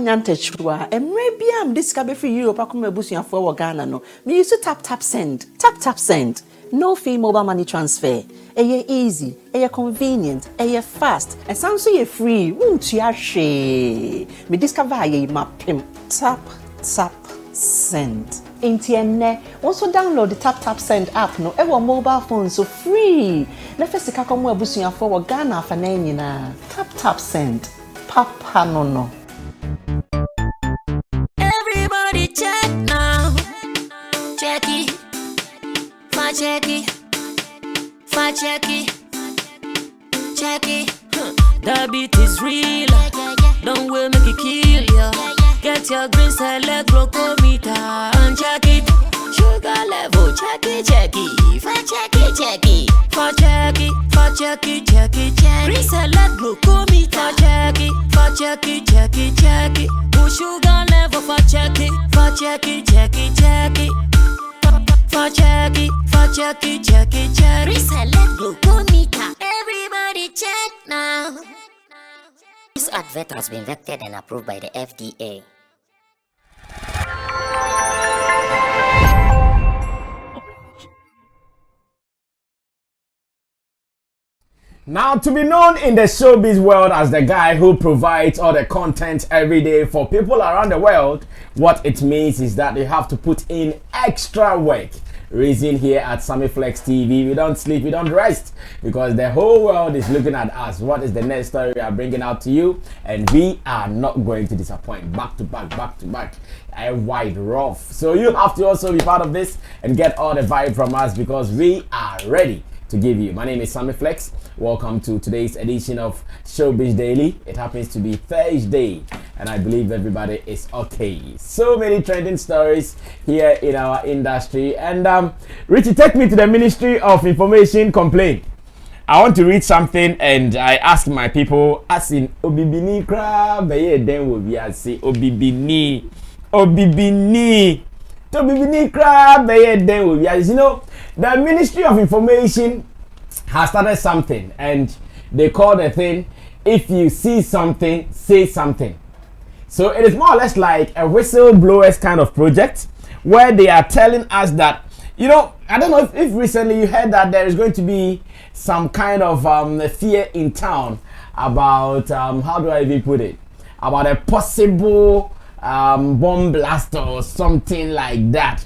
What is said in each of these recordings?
nyantechwa maybe am discover free Europe akoma ebusuafo wo Ghana no me use tap send no fee mobile money transfer eye easy eye convenient eye fast and sounds so free won't you hwe me discover aye mapim tap send Intienne also download the tap send app no ewo mobile phone so free na fesika komo ebusuafo wo Ghana afa na nyina tap send papa no everybody check now check it the beat is real don't will make it kill ya get your green select glucometer and check it sugar level check it green select glucometer check it sugar level for check it reselect glucometer. Everybody check now. This advert has been vetted and approved by the FDA. Now, to be known in the showbiz world as the guy who provides all the content every day for people around the world, what it means is that you have to put in extra work. Reason here at Sammy Flex TV, we don't sleep, we don't rest, because the whole world is looking at us. What is the next story we are bringing out to you? And we are not going to disappoint. Back to back, a wide rough. So you have to also be part of this and get all the vibe from us, because we are ready to give you. My name is Sammy Flex. Welcome to today's edition of Showbiz Daily. It happens to be Thursday, and I believe everybody is okay. So many trending stories here in our industry. And Richie, take me to the Ministry of Information complaint. I want to read something, and I ask my people, as in Obibini crab, then will be as say Obibini crab, then will be as you know. The Ministry of Information has started something, and they call the thing, if you see something, say something. So it is more or less like a whistleblowers kind of project, where they are telling us that, you know, I don't know if recently you heard that there is going to be some kind of fear in town about, how do I even put it, about a possible bomb blast or something like that.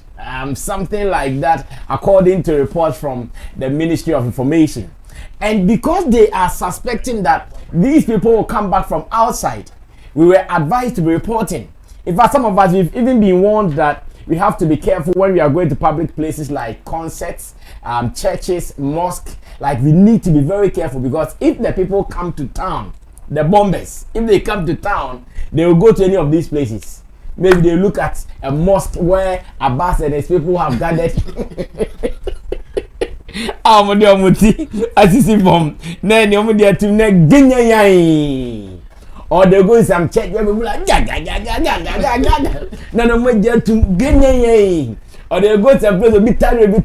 According to reports from the Ministry of Information. And because they are suspecting that these people will come back from outside, we were advised to be reporting. In fact, some of us, we've even been warned that we have to be careful when we are going to public places like concerts, churches, mosques. Like, we need to be very careful, because if the people come to town, the bombers, if they come to town, they will go to any of these places. Maybe they look at a mosque where Abbas and his people have gathered. Or they go in some church where people like or they go to a place a bit tired, a bit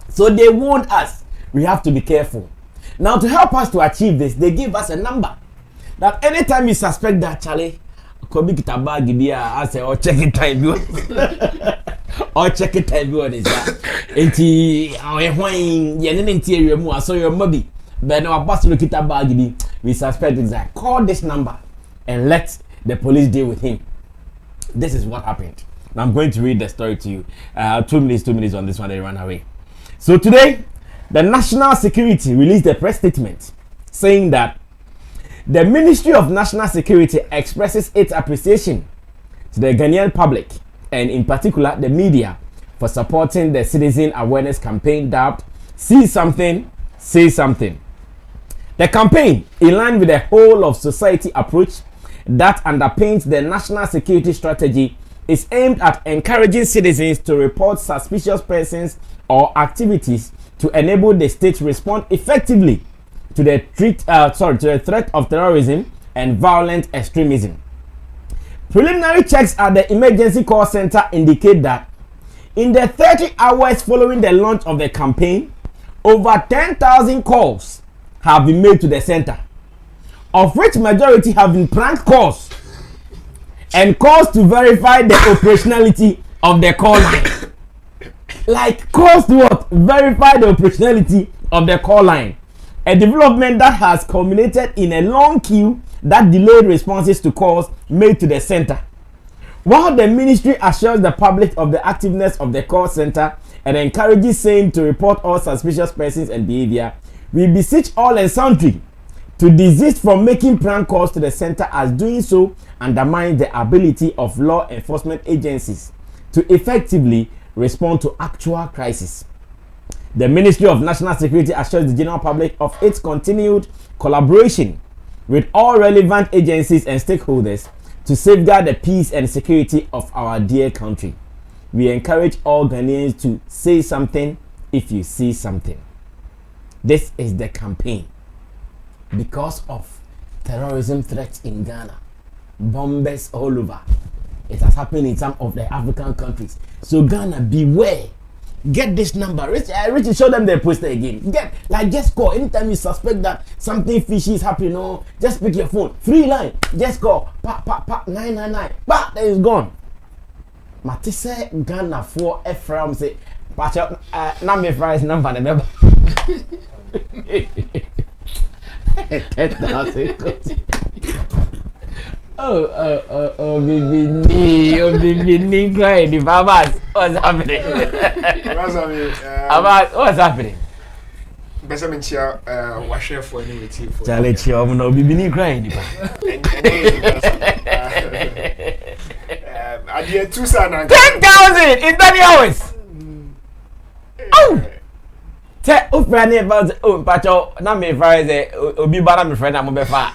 so they warned us, we have to be careful. Now, to help us to achieve this, they give us a number that anytime you suspect that Charlie, could be bag I say, or check it time you or check it time you is that interior more so your maybe but now about to look at bag we suspect is that call this number and let the police deal with him. This is what happened. Now I'm going to read the story to you. 2 minutes on this one, they ran away. So today, the National Security released a press statement saying that the Ministry of National Security expresses its appreciation to the Ghanaian public, and in particular the media, for supporting the citizen awareness campaign dubbed See Something, Say Something. The campaign, in line with the whole of society approach that underpins the national security strategy, is aimed at encouraging citizens to report suspicious persons or activities to enable the state to respond effectively to the threat of terrorism and violent extremism. Preliminary checks at the emergency call center indicate that in the 30 hours following the launch of the campaign, over 10,000 calls have been made to the center, of which majority have been prank calls and calls to verify the operationality of the call line. Like calls to what? Verify the operationality of the call line. A development that has culminated in a long queue that delayed responses to calls made to the center. While the ministry assures the public of the activeness of the call center and encourages same to report all suspicious persons and behavior, we beseech all and sundry to desist from making prank calls to the center, as doing so undermines the ability of law enforcement agencies to effectively respond to actual crises. The Ministry of National Security assures the general public of its continued collaboration with all relevant agencies and stakeholders to safeguard the peace and security of our dear country. We encourage all Ghanaians to say something if you see something. This is the campaign. Because of terrorism threats in Ghana, bombers all over. It has happened in some of the African countries. So Ghana, beware. Get this number. Richie, show them the poster again. Just call. Anytime you suspect that something fishy is happening, no, just pick your phone. Free line. Just call. 999. There is gone. Matisse Ghana for Ephraim say, patch out. Number fries number. Remember. 10,000. Oh, Bibi, crying. The Babas, what's happening? What's happening? Besamintia, washer for any for Charlie, no, Bibi, crying. I did 2,000. 10,000 in 30 hours. Oh! Tell Ufrani about Pacho, not me, Friday, Obi Bana, my friend, I'm a befa.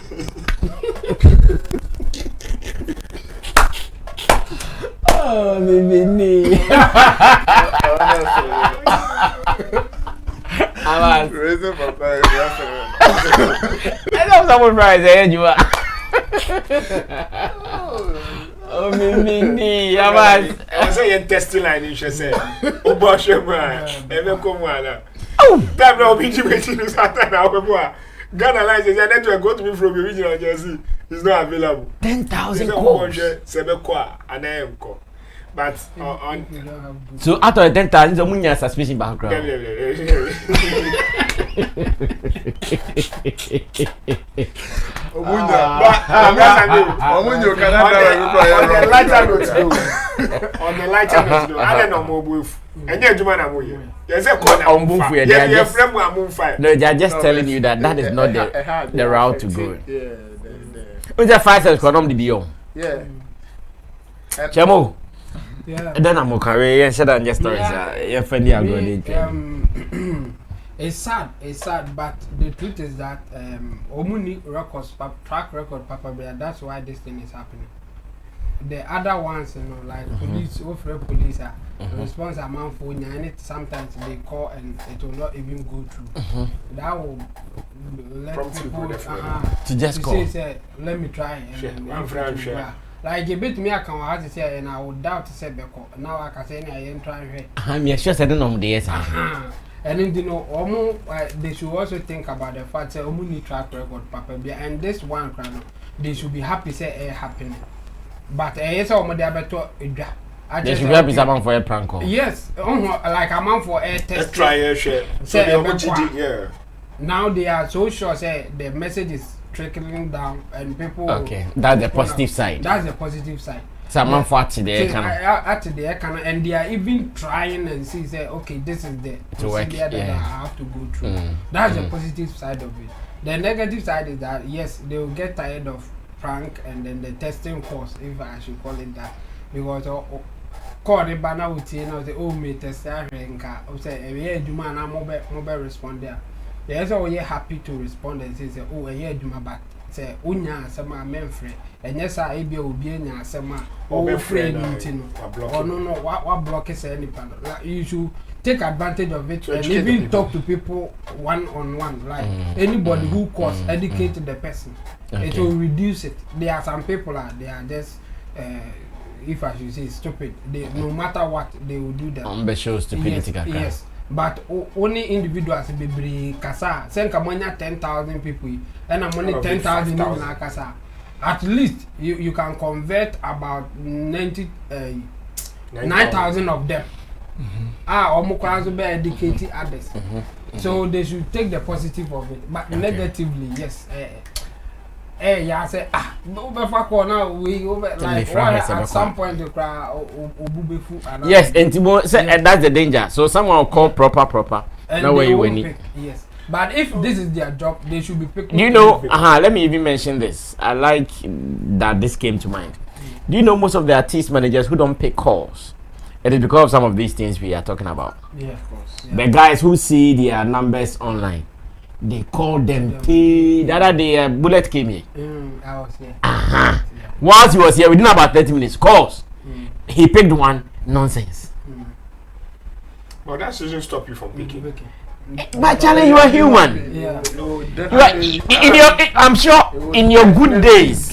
Oh, Bibi. I know someone Friday, you are. Oh, Bibi, I was saying testing line, you should say. Oh, Bosh, ever come one. Oh, that will be waiting to Satan. Ghana Lines is a network go to me from the original Jersey. It's not available. 10,000 calls. And I am call. But so out of 10,000, someone has suspicion background. On the lighter note, I don't know more. And yet, you are yes, no, they are just telling you that is not the route to go. Who's the fastest economy beyond? Yeah. Chamo. Yeah. Then I'm okay. Yeah, shut down your stories. Your friend, you are going. It's sad, but the truth is that Omuni records, track record, Papa Bear. That's why this thing is happening. The other ones, like police, police are response amount for and it sometimes they call and it will not even go through. That will let people to just call. Say, let me try and sure. Like a bit me, I can have to say, and I would doubt to say Beko. Now I can say I am trying. I'm sure I don't know the yes. And then they should also think about the fact that Omuni track record, Papa, and this one they should be happy say it happening. But yes, they should be happy someone for a prank call. Yes, like a man for a test. Try a share. Yeah. Now they are so sure say the message is trickling down and people. Okay, that's the positive side. That's the positive side. Someone for today, and they are even trying and say, okay, this is the procedure that I have to go through. That's the positive side of it. The negative side is that yes, they will get tired of prank and then the testing course, if I should call it that, because call the banner with say, oh, me test say, you man, I'm mobile respond there. Yes, oh, you're happy to respond and say, oh, yeah, you my back. Say, unya sama memfre, and yes, I be obienya sama or friend or no, what block is any panel. You should take advantage of it and even talk to people one-on-one, like anybody who calls, educate the person. Okay. It will reduce it. There are some people they are just if I should say stupid. They no matter what they will do that. Shows stupidity. Yes. but only individuals be kasa send kamonya 10,000 people and I'm only 10,000 in kasa. At least you can convert about 9,000 of them. Almost be educated others. So they should take the positive of it, but negatively, yes. Yeah, I say no befa corner we over like at some point to cry obubefu. Yes, and that's the danger. So someone will call proper. No way you win it. Yes. But if this is their job, they should be picked. You know, let me even mention this. I like that this came to mind. Do you know most of the artist managers who don't pick calls? It is because of some of these things we are talking about. Yeah, of course. Yeah. The guys who see their numbers online, they call them. The other day, Bullet came here. I was here. Yeah. Once he was here, within about 30 minutes, calls. He picked one. Nonsense. But that shouldn't stop you from picking. But Charlie, you are human. Yeah. No, I'm sure in your good days,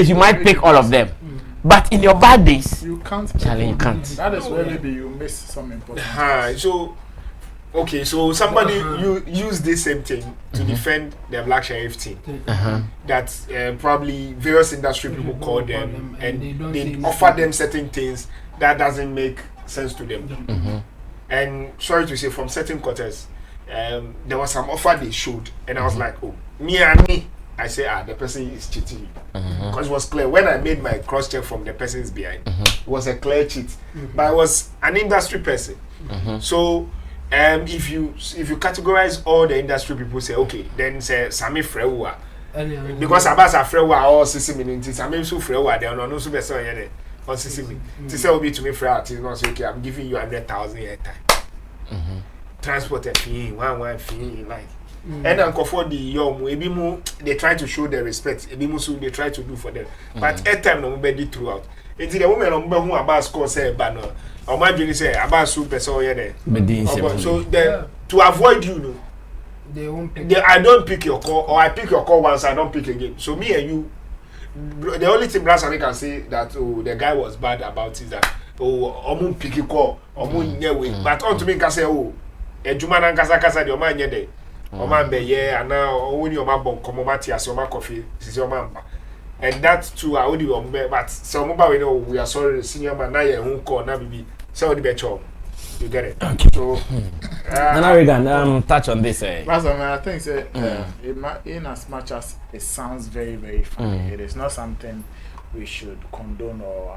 you might pick all of them. But in your bad days, you can't. Charlie, you can't. That is where maybe you miss some important. So somebody you use this same thing to defend the Black Sheriff team. That probably various industry people call them and they offer them certain things that doesn't make sense to them. And sorry to say, from certain quarters, there was some offer they showed, and I was like, oh, me. I say, the person is cheating me. Because it was clear. When I made my cross-check from the person's behind, it was a clear cheat. But I was an industry person. So, if you categorize all the industry people, say, okay, then say, Sammy Frewa. Because Abasa Frewa or Sisimi, Sammy Su Frewa, they are not so best on Sisimi. To say, will be to me Frewa, okay, I'm giving you 100,000 a time. Transport a fee, one fee, like. And Uncle for the young, they try to show their respect. They try to do for them. But at time, nobody throughout. It's the woman who about score say banner. Or my dream say about super so yeah. So to avoid they won't pick. I don't pick your call, or I pick your call once, I don't pick again. So me and you, the only thing Brasani can say that the guy was bad about is that omun pick a call, omun way. But on to me can say a Jumana Kasa the man yede. Man be yeah, and now when your man bon comomati as your man coffee, is your man. And that too, I would be but some we know we are sorry, senior man, now you're home call, now be so the better. You get it. Okay. So, and now we can touch on this. I think in as much as it sounds very, very funny, it is not something we should condone or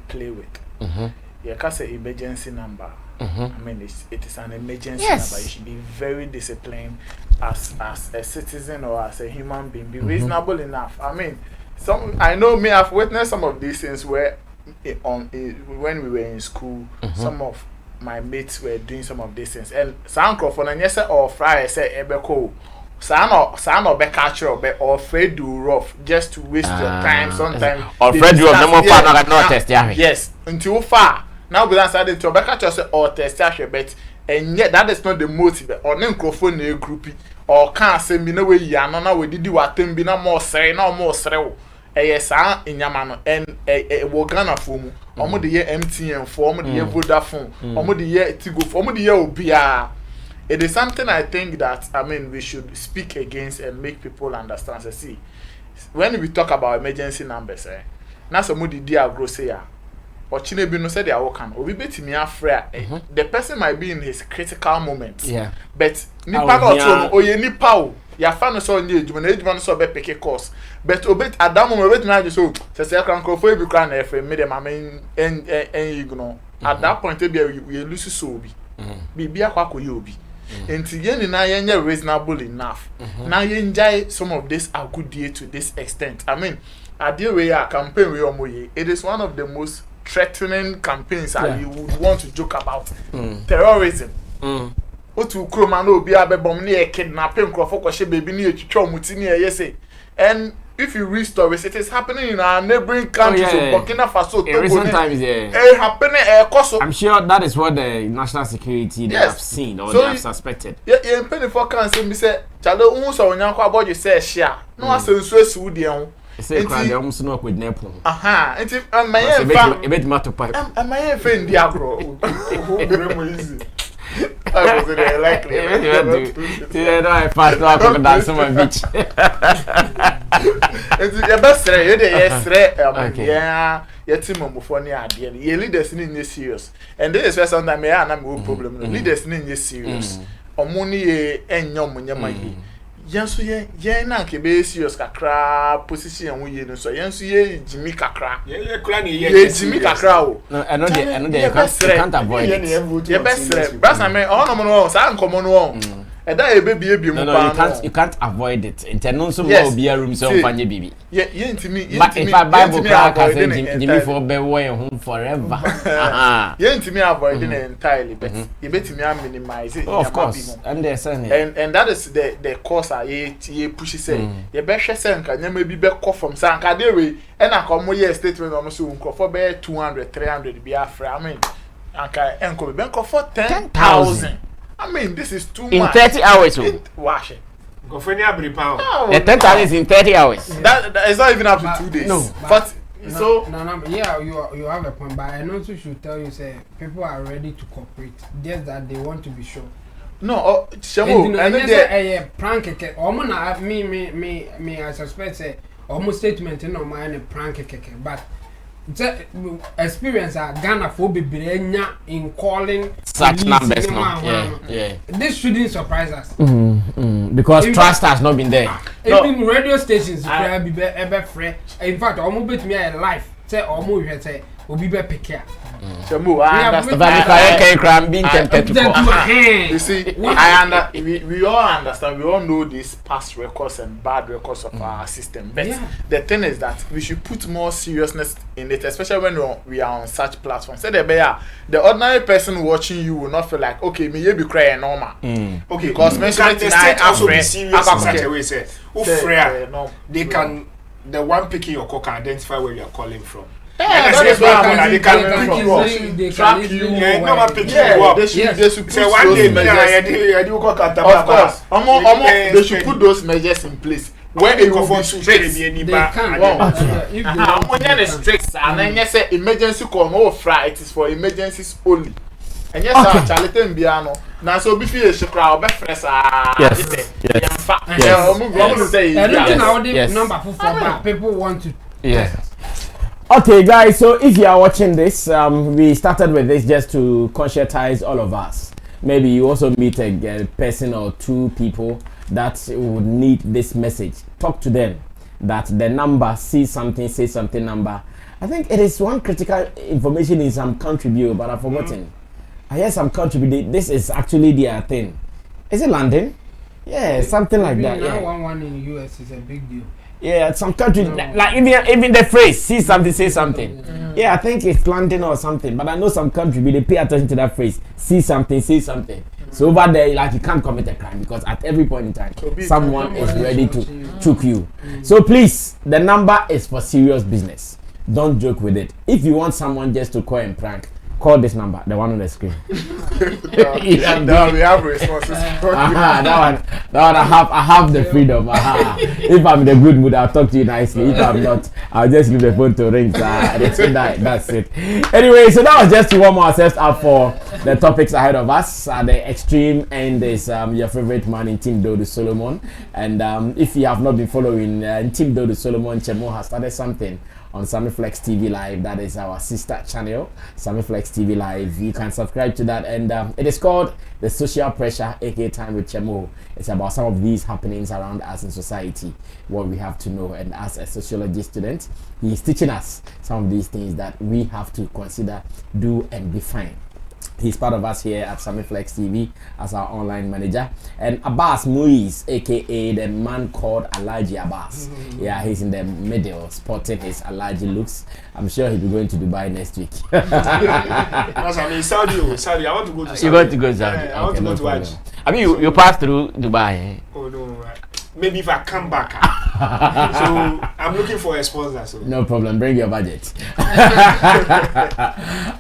play with. Yeah, because an emergency number. It is an emergency number. You should be very disciplined as a citizen or as a human being. Be reasonable enough. I know me. I've witnessed some of these things where, when we were in school, some of my mates were doing some of these things. And sound for and yes or Friday say ebeko. Sound or be catcher or afraid do rough just to waste your time. Sometimes or afraid do no more far not test. Yes, until far. Now we decided to back at or test but and yet that is not the motive or microphone a groupie or can't say me no way yana we did what them be no more say no more srew yes in Yamano and a Wogana form or the year MTN form the year Vodafone or the year Tigo form the year Obia. It is something I think that we should speak against and make people understand. So see, when we talk about emergency numbers, now somebody dear grocery. Or Chinebi no said they are working. Or we bet me afraid. The person might be in his critical moment. Yeah. But nipa not so ye nipa o. Ya fan so on the age so be pick course. But obet at that moment wait na just so say can go for be cry na FM me dem and you know. At that point we lose so obi. Bibi akwa koye obi. Enti ye ni na ye reasonable enough. Now ye enjoy some of this a good day to this extent. At the way a campaign we omoye. It is one of the most threatening campaigns that you would want to joke about. Terrorism. What to Kroma no be a bebom near kidnapping for baby near Chomutini, yes. And if you read stories, it is happening in our neighboring countries of Burkina Faso. Recent times, I'm sure that is what the national security they have seen or they have suspected. Yeah, penny for cancer, me say, Chalo, who's on Yanko about you say, share. No, I say, so Sudian. Say, they almost know with Nepal. And if my friend, a bit matter pipe. And my friend, Diabro. I was there likely. You know, I passed out on dance on my beach. It's the best yeah, your team before near the end. Your leaders in serious. And this is where sometimes I have no problem. Leaders in serious. Or money and young when you might be. Yansu ye na ke be serious kakra position we no so yansu ye Jimmy kakra ye kula ni ye Jimmy kakra o no I know they can't avoid it. Ye best brasa me ono mo no sa nkomo no e da e be bie mu pa you can't avoid it inteno so mo be a room so fanye bibi ye ntimi but if I Bible crack as Jimmy for be way home forever ye ntimi avoid it entirely but you betimi minimize it of course I'm there saying and that is the cause ye push say ye be hwe say nka nyama bi be call from say nka dey we e na ko mo ye statement no so nko for be 200 300 bi afra I mean nka enko be nko for 10,000 I mean, this is too in much. 30 hours. Wash it. Go for any pound. The 10,000 is in 30 hours. That is not even up to 2 days. No, but so yeah, you have a point. But I also should tell you, say people are ready to cooperate. Just that they want to be sure. No, Shamu, I know a prank. Almost me. I suspect say almost statement in my a prank. But experience Ghana for Bibrenya in calling such numbers. Yeah. This shouldn't surprise us. Because trust has not been there. Even radio stations be ever free. In fact, almost bet me a life. Say almost say will be pick here. Shamu, I understand. You see, we all understand. We all know these past records and bad records of our system. But the thing is that we should put more seriousness in it, especially when we are on such platforms. Say the ordinary person watching you will not feel like, okay, me be crying normal. Okay, because the state also be serious in such a way. Say, they can the one picking your call can identify where you are calling from. Yeah, that is why they can track you. No, pick you up. They should say one day they should put those measures in place. Where it will be strict. They can. When they strict, and then you say emergency call no fry. It is for emergencies only. And yes, Charlatan Biano. Now, so before you should crowd, be fresh. Yes. Yes. Number 4 people want to. Yes. Okay, guys, so if you are watching this, we started with this just to conscientize all of us. Maybe you also meet a person or two people that would need this message. Talk to them that the number, say something number. I think it is one critical information in some country view, but I've forgotten. I hear some country, this is actually their thing. Is it London? Yeah, something like that. Now, one in the US is a big deal. Yeah, some countries like even the phrase "see something, say something." Yeah, I think it's London or something, but I know some countries they pay attention to that phrase "see something, say something." So over there, like you can't commit a crime because at every point in time, someone is ready to choke you. So please, the number is for serious business. Don't joke with it. If you want someone just to call and prank, call this number, the one on the screen. We have responses. That one I have the freedom. If I'm in a good mood, I'll talk to you nicely. If I'm not, I'll just leave the phone to ring. That's it. Anyway, so that was just to warm ourselves up for the topics ahead of us. The extreme end is your favorite man in Team Dodo Solomon. And if you have not been following Team Dodo Solomon, Chemo has started something on Sammy Flex TV Live. That is our sister channel, Sammy Flex TV Live. You can subscribe to that, and it is called The Social Pressure, aka Time with Chemo. It's about some of these happenings around us in society, what we have to know. And as a sociology student, he is teaching us some of these things that we have to consider, do, and define. He's part of us here at Sammy Flex TV as our online manager. And Abbas Muiz, aka the man called Alaji Abbas. Yeah, he's in the middle, sporting his Alaji looks. I'm sure he'll be going to Dubai next week. I mean, Saudi, I want to go to Saudi. You want to go to Saudi? I want to go to watch. I mean, you pass through Dubai. Oh, no, right. Maybe if I come back. I'm looking for a sponsor. So. No problem, bring your budget.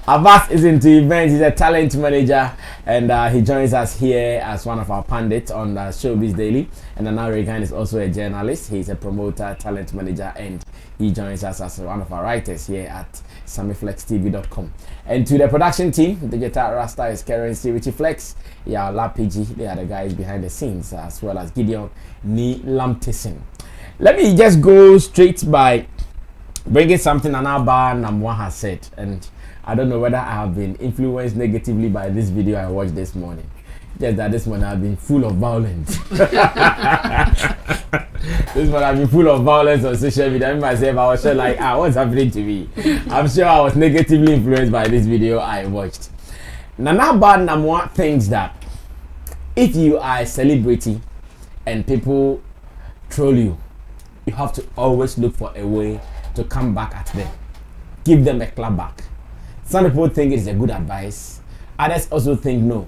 Abbas is into events. He's a talent manager, and he joins us here as one of our pundits on Showbiz Daily. And Nana Regan is also a journalist. He's a promoter, talent manager, and he joins us as one of our writers here at SammyFlexTV.com. And to the production team, Digital Rasta is Currency, Richie Flex, yeah, Lapigi, they are the guys behind the scenes, as well as Gideon Ni Lamtison. Let me just go straight by bringing something Anaba Namwa has said, and I don't know whether I have been influenced negatively by this video I watched this morning. Just that this morning I've been full of violence. This morning I've been full of violence on social media. I mean myself, I was sure like, what's happening to me? I'm sure I was negatively influenced by this video I watched. Nanaba Namwa thinks that if you are a celebrity and people troll you, you have to always look for a way to come back at them. Give them a clap back. Some people think it is a good advice. Others also think no,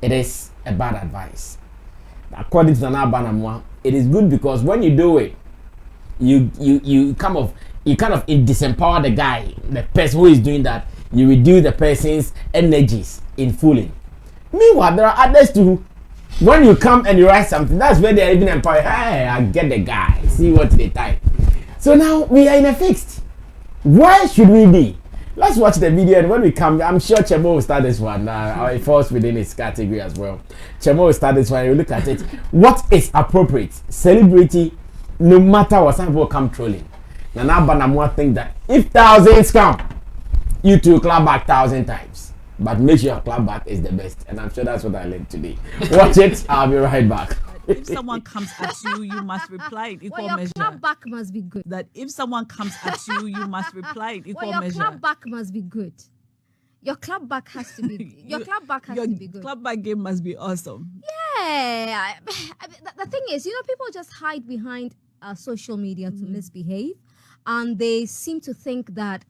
it is a bad advice. According to Nana Banamwa, it is good because when you do it, you kind of disempower the guy, the person who is doing that. You reduce the person's energies in fooling. Meanwhile, there are others too. When you come and you write something, that's where they are even empowered. Hey, I get the guy. See what they type. So now we are in a fixed. Where should we be? Let's watch the video, and when we come, I'm sure Chemo will start this one. It falls within its category as well. Chemo will start this one. You look at it. What is appropriate? Celebrity, no matter what, some people come trolling. Nana Banamwa think that if thousands come, you two clap back 1,000 times. But make sure your clap back is the best. And I'm sure that's what I learned today. Watch it. I'll be right back. If someone comes at you, you must reply in equal your measure. Clap back must be good. That if someone comes at you, you must reply in equal your measure. Clap back must be good. Your clap back has to be. Your clap back has to be good. Clap back game must be awesome. Yeah. The thing is, people just hide behind social media to misbehave, and they seem to think that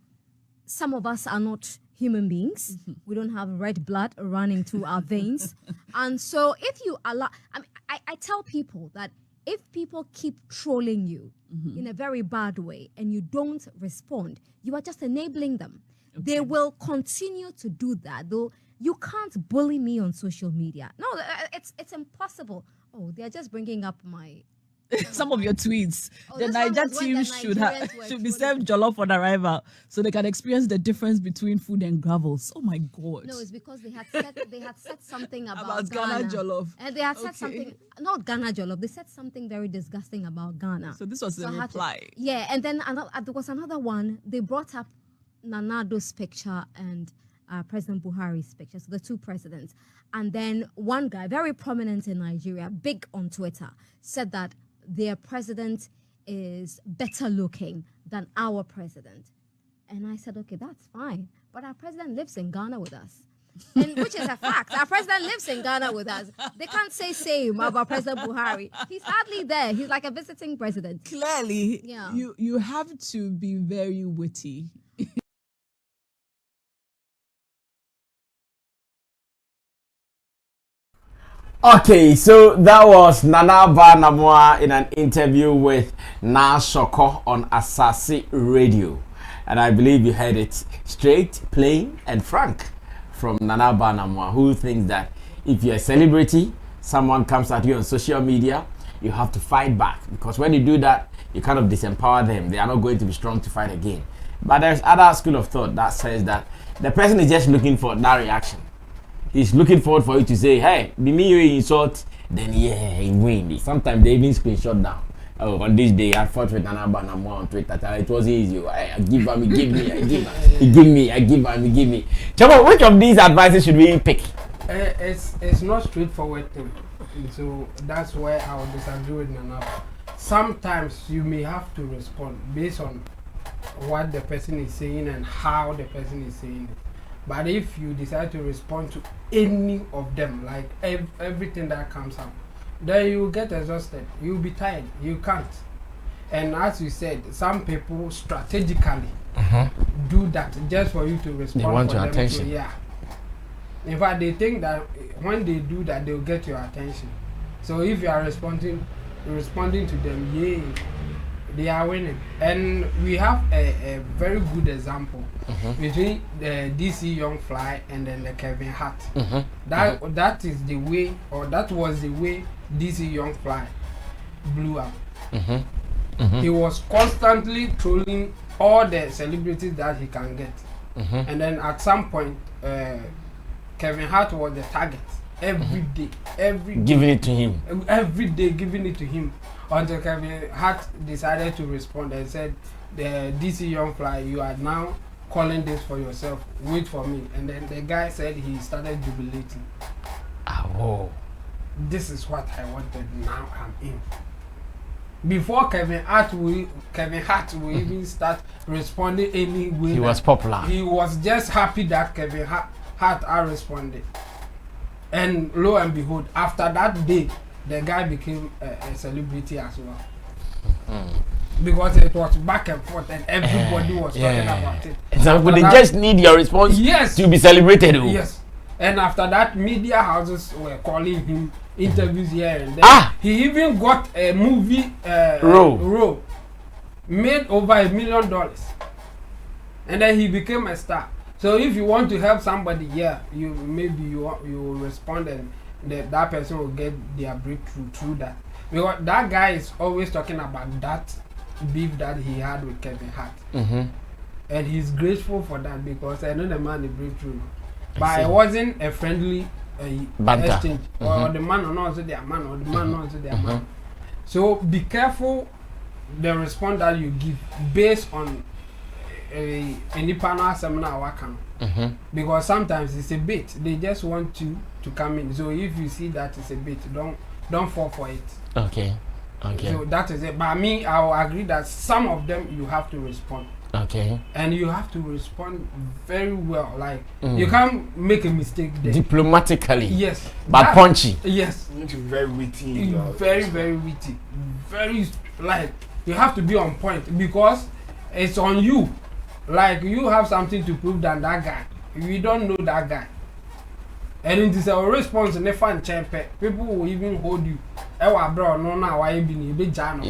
some of us are not human beings. We don't have red blood running through our veins. And so if you allow, I tell people that if people keep trolling you in a very bad way and you don't respond, you are just enabling them. Okay. They will continue to do that. Though you can't bully me on social media. No, it's impossible. Oh, they're just bringing up my... Some of your tweets. The Niger team should be served jollof on arrival, so they can experience the difference between food and gravels. Oh my God! No, it's because they had said something about Ghana jollof, and they had said something, not Ghana jollof. They said something very disgusting about Ghana. So this was a reply. And then there was another one. They brought up Nanado's picture and President Buhari's picture, so the two presidents. And then one guy, very prominent in Nigeria, big on Twitter, said that their president is better looking than our president. And I said, okay, that's fine. But our president lives in Ghana with us. And which is a fact. Our president lives in Ghana with us. They can't say same about President Buhari. He's hardly there. He's like a visiting president. Clearly, you have to be very witty. Okay, so that was Nana Banamwa in an interview with Na Shoko on Asasi Radio. And I believe you heard it straight, plain, and frank from Nana Banamwa, who thinks that if you're a celebrity, someone comes at you on social media, you have to fight back. Because when you do that, you kind of disempower them. They are not going to be strong to fight again. But there's other school of thought that says that the person is just looking for that reaction. He's looking forward for you to say, hey, be me you insult, then yeah, he win. Sometimes they even screenshot down. Oh, on this day I fought with Nana Banamwa on Twitter. It was easy. I give him, he give me, I give him. He give me, I give him, he give me. Chabo, which of these advices should we pick? It's not straightforward thing. So that's why I would disagree with Nana. Sometimes you may have to respond based on what the person is saying and how the person is saying it. But if you decide to respond to any of them, like everything that comes up, then you will get exhausted. You'll be tired. You can't. And as you said, some people strategically do that just for you to respond. They want for your them attention. In fact, they think that when they do that, they'll get your attention. So if you are responding to them, They are winning, and we have a very good example between the DC Young Fly and then the Kevin Hart. That is the way, or that was the way DC Young Fly blew up. He was constantly trolling all the celebrities that he can get, and then at some point, Kevin Hart was the target every day, giving it to him. Every day, giving it to him. Until Kevin Hart decided to respond and said, "The DC Young Fly, you are now calling this for yourself. Wait for me." And then the guy said he started jubilating. Oh, this is what I wanted. Now I'm in. Before Kevin Hart will even start responding any way. He was popular. He was just happy that Kevin Hart responded. And lo and behold, after that day, the guy became a celebrity as well. Because it was back and forth and everybody was talking about it. Exactly. They just need your response to be celebrated. Yes. And after that, media houses were calling him interviews here and there. He even got a movie role made over $1 million. And then he became a star. So if you want to help somebody, you will respond and that person will get their breakthrough through that. Because that guy is always talking about that beef that he had with Kevin Hart. And he's grateful for that because I know the man is breakthrough. But it wasn't a friendly exchange. Or the man or not their man, or the man not their man. So be careful the response that you give based on any panel seminar work because sometimes it's a bait. They just want to come in. So if you see that it's a bait, don't fall for it. Okay. So that is it. But me, I will agree that some of them you have to respond. And you have to respond very well. Like you can't make a mistake there. Diplomatically. Yes. But punchy. Yes. You need to be very witty. Very witty. Very like you have to be on point because it's on you. Like you have something to prove than that guy. We don't know that guy. And it is a response in the fan champion. People will even hold you. Bro, no, now why you been be jano?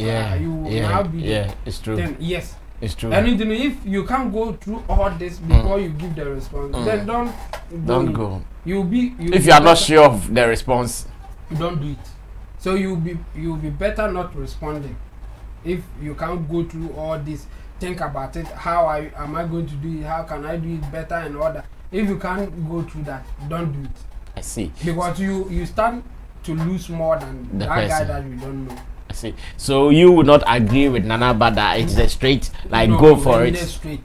It's true. Yes. It's true. And if you can't go through all this before you give the response, then don't go. If you are not sure of the response, don't do it. So you'll be better not responding. If you can't go through all this, think about it. How am I going to do it? How can I do it better and all that? If you can't go through that, don't do it. I see. Because you stand to lose more than the that guy that you don't know. I see. So you would not agree with Nanaba that it's a straight, go for it. Straight.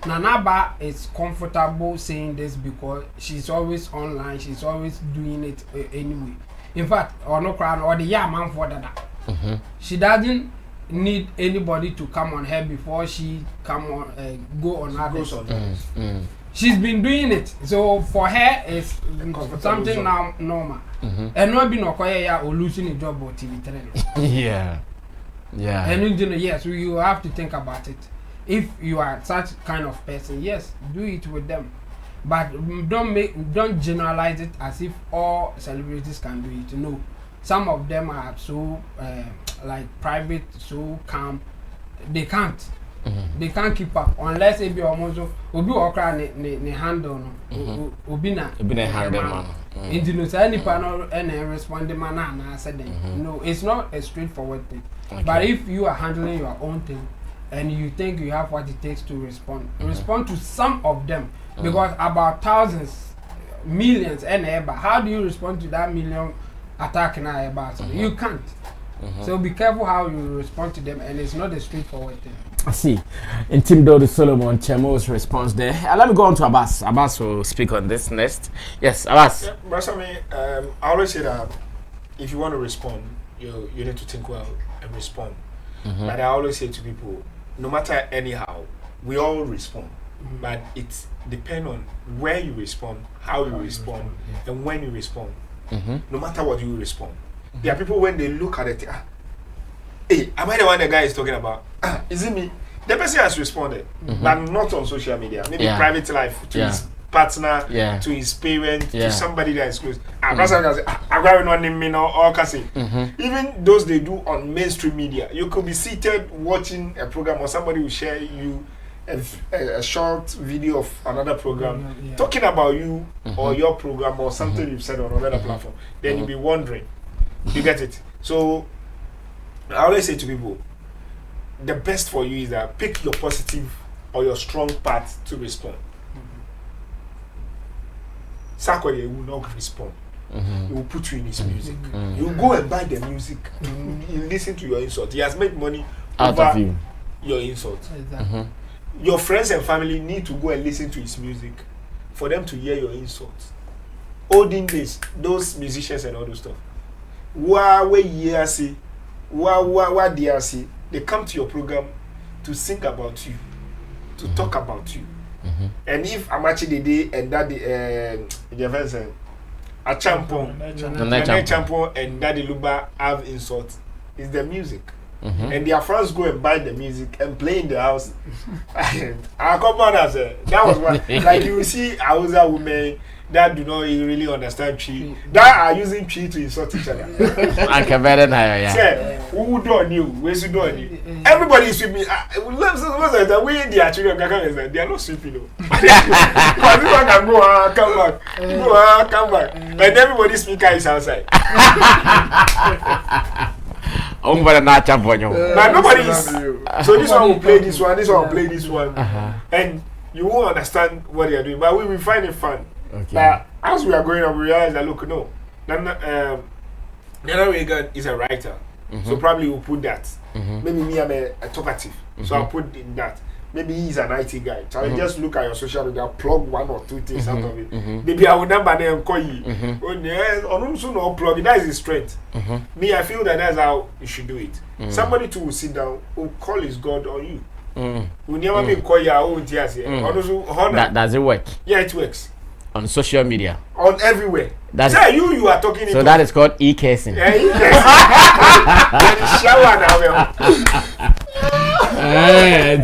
Nanaba is comfortable saying this because she's always online. She's always doing it anyway. In fact, or no crown or the man for that. She doesn't need anybody to come on her before she go on others. She's been doing it, so for her it's something now normal. And not be no quiet or losing a job or TV training. And yes, you have to think about it. If you are such kind of person, yes, do it with them, but don't generalize it as if all celebrities can do it. No, some of them are so like private, so calm. They can't. They can't keep up unless it be almost obi okra ne handle no obi na handle man. Into no say any panel and respond man na said no, it's not a straightforward thing. But if you are handling your own thing and you think you have what it takes to respond to some of them because about thousands, millions and how do you respond to that million attack na about? You can't. So be careful how you respond to them, and it's not a straightforward thing. I see. In Tim Dodo Solomon Chemo's response there. Let me go on to Abbas. Abbas will speak on this next. Yes, Abbas. Yeah, but I always say that if you want to respond, you need to think well and respond. But I always say to people, no matter anyhow, we all respond. But it depends on where you respond, how you respond, and when you respond. No matter what you respond. There are people when they look at it, hey, am I the one the guy is talking about? Is it me? The person has responded, but not on social media. Maybe private life to partner to his parent to somebody that is close. I'm going to say, I'm going to name me now, or can say, even those they do on mainstream media, you could be seated watching a program or somebody will share you a short video of another program talking about you or your program or something you've said on another platform. Then you'll be wondering. You get it? So I always say to people, the best for you is that pick your positive or your strong part to respond. Sakode will not respond. He will put you in his music. You will go and buy the music. You listen to your insult. He has made money out over of you. Your insult. Your friends and family need to go and listen to his music for them to hear your insults. Olden days, those musicians and all those stuff. They come to your program to sing about you, to talk about you. And if Amachi Dede and Daddy a champon and Daddy Luba have insults, it's the music. And their friends go and buy the music and play in the house. Our compounders, that was what, like you see, Hausa women that do not really understand Chi, that are using Chi to insult each other. I can better now, yeah. Who don't you? Where's you doing? Everybody is sweeping. We in the children, they are not sweeping. Because this one can go come back, come back, and everybody speaker is outside. But nobody is. So this one will play this one, this one will play this one, and you won't understand what they are doing. But we will find it fun. Okay. But as we are going on, we realize that look, no, Nana Reagan is a writer, so probably we'll put that. Maybe me, I'm a talkative, so I'll put in that. Maybe he's an IT guy. So I just look at your social media, plug one or two things out of it. Maybe I will number them call you. No plug. That is his strength. Me, I feel that's how you should do it. Somebody too will sit down, will call his God on you. Will never be call your own tears here. Does it work? Yeah, it works. On social media. On everywhere. That's you are talking. So that is called e-casing. Yeah, e-casing. Shower now.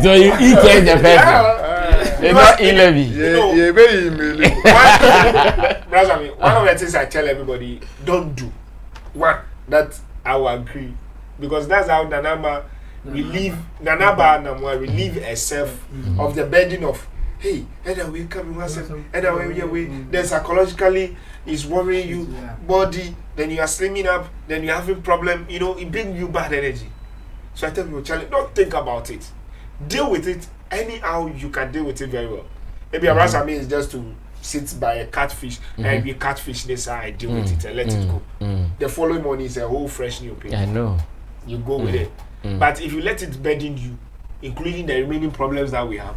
So you e-case the person. It's not e-levy. One of the things I tell everybody, don't do. One, that I will agree. Because that's how Nanaba relieve herself of the burden of, hey, anyway, come anyway, then psychologically is worrying you, body, then you are slimming up, then you're having problem, it brings you bad energy. So I tell people, Charlie, don't think about it. Deal with it anyhow you can deal with it very well. Maybe a Sammy is just to sit by a catfish and we catfish this side, deal with it and let it go. The following morning is a whole fresh new page. I know. You go with it. But if you let it burden you, including the remaining problems that we have,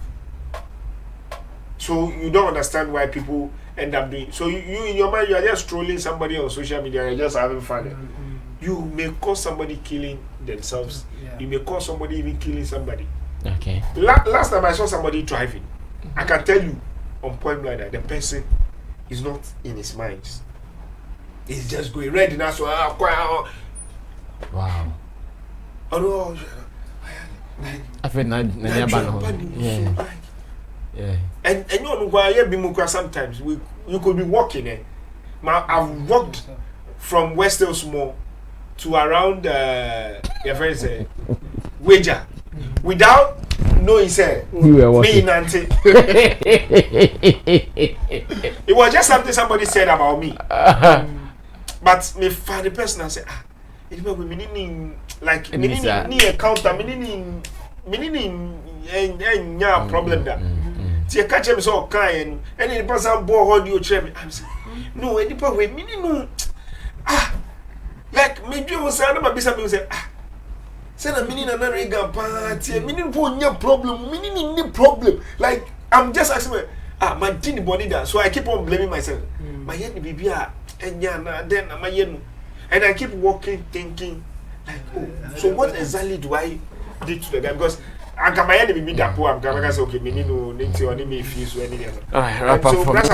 so you don't understand why people end up doing. So you in your mind, you are just trolling somebody on social media and you're just having fun. You may cause somebody killing themselves. You may cause somebody even killing somebody. Okay. Last time I saw somebody driving, I can tell you on point blank that the person is not in his mind. He's just going red and so wow. Oh no. I feel yeah. And you know why sometimes you could be walking I've walked from West Elsmore to around your friend say Wager without knowing say me Nancy. It was just something somebody said about me. But me find the person and say it may be meaning like meaning encounter meaning problem that you catch him so kind and the person bore you trip. I'm saying no any part we meaning like me do say na be something say say na meaning na rega party meaning for no problem meaning no problem like I'm just asking me my tin body that so I keep on blaming myself my head bibia enya na then my head and I keep walking thinking like so what exactly do I did to the guy because I can my head be that poor I'm gonna say okay me no need to only me feel so anything so that's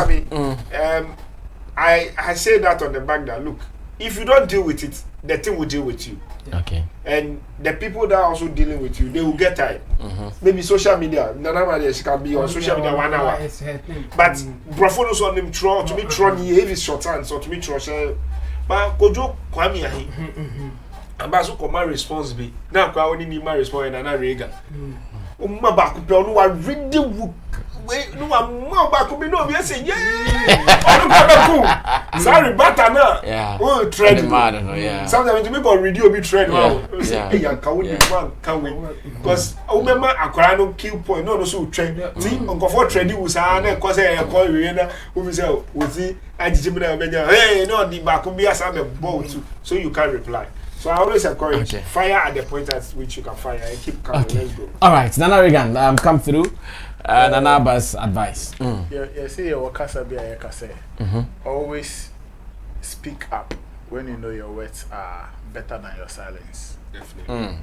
I say that on the back that look if you don't deal with it, the thing will deal with you. Okay. And the people that are also dealing with you, they will get tired. Maybe social media. None she can be on social media 1 hour. But Brafon also on them try to me try if it's short hand, so to me try. But Kojo Kwame ahi. Ambaso ko my response be. Now kwa only need my response and na rega. Umma ba ku pe onu wa ready wu. No one back could be no, yes, yeah. Sorry, better now. Yeah. Oh, trend. Yeah. Sometimes we go radio be trend. Yeah. Hey, can we man? Can we? Because remember, I no kill point. No, so trend. See, Uncle for trending was an cause I call you. Who is out? Was he? I just hey, no, the back could be as I'm a boat too, so you can reply. So I always encourage fire at the point at which you can fire and keep calm. Let's go. All right, Nana Regan, come through. Nanaba's advice. Yeah, see your Kasabia Kase. Always speak up when you know your words are better than your silence. Definitely.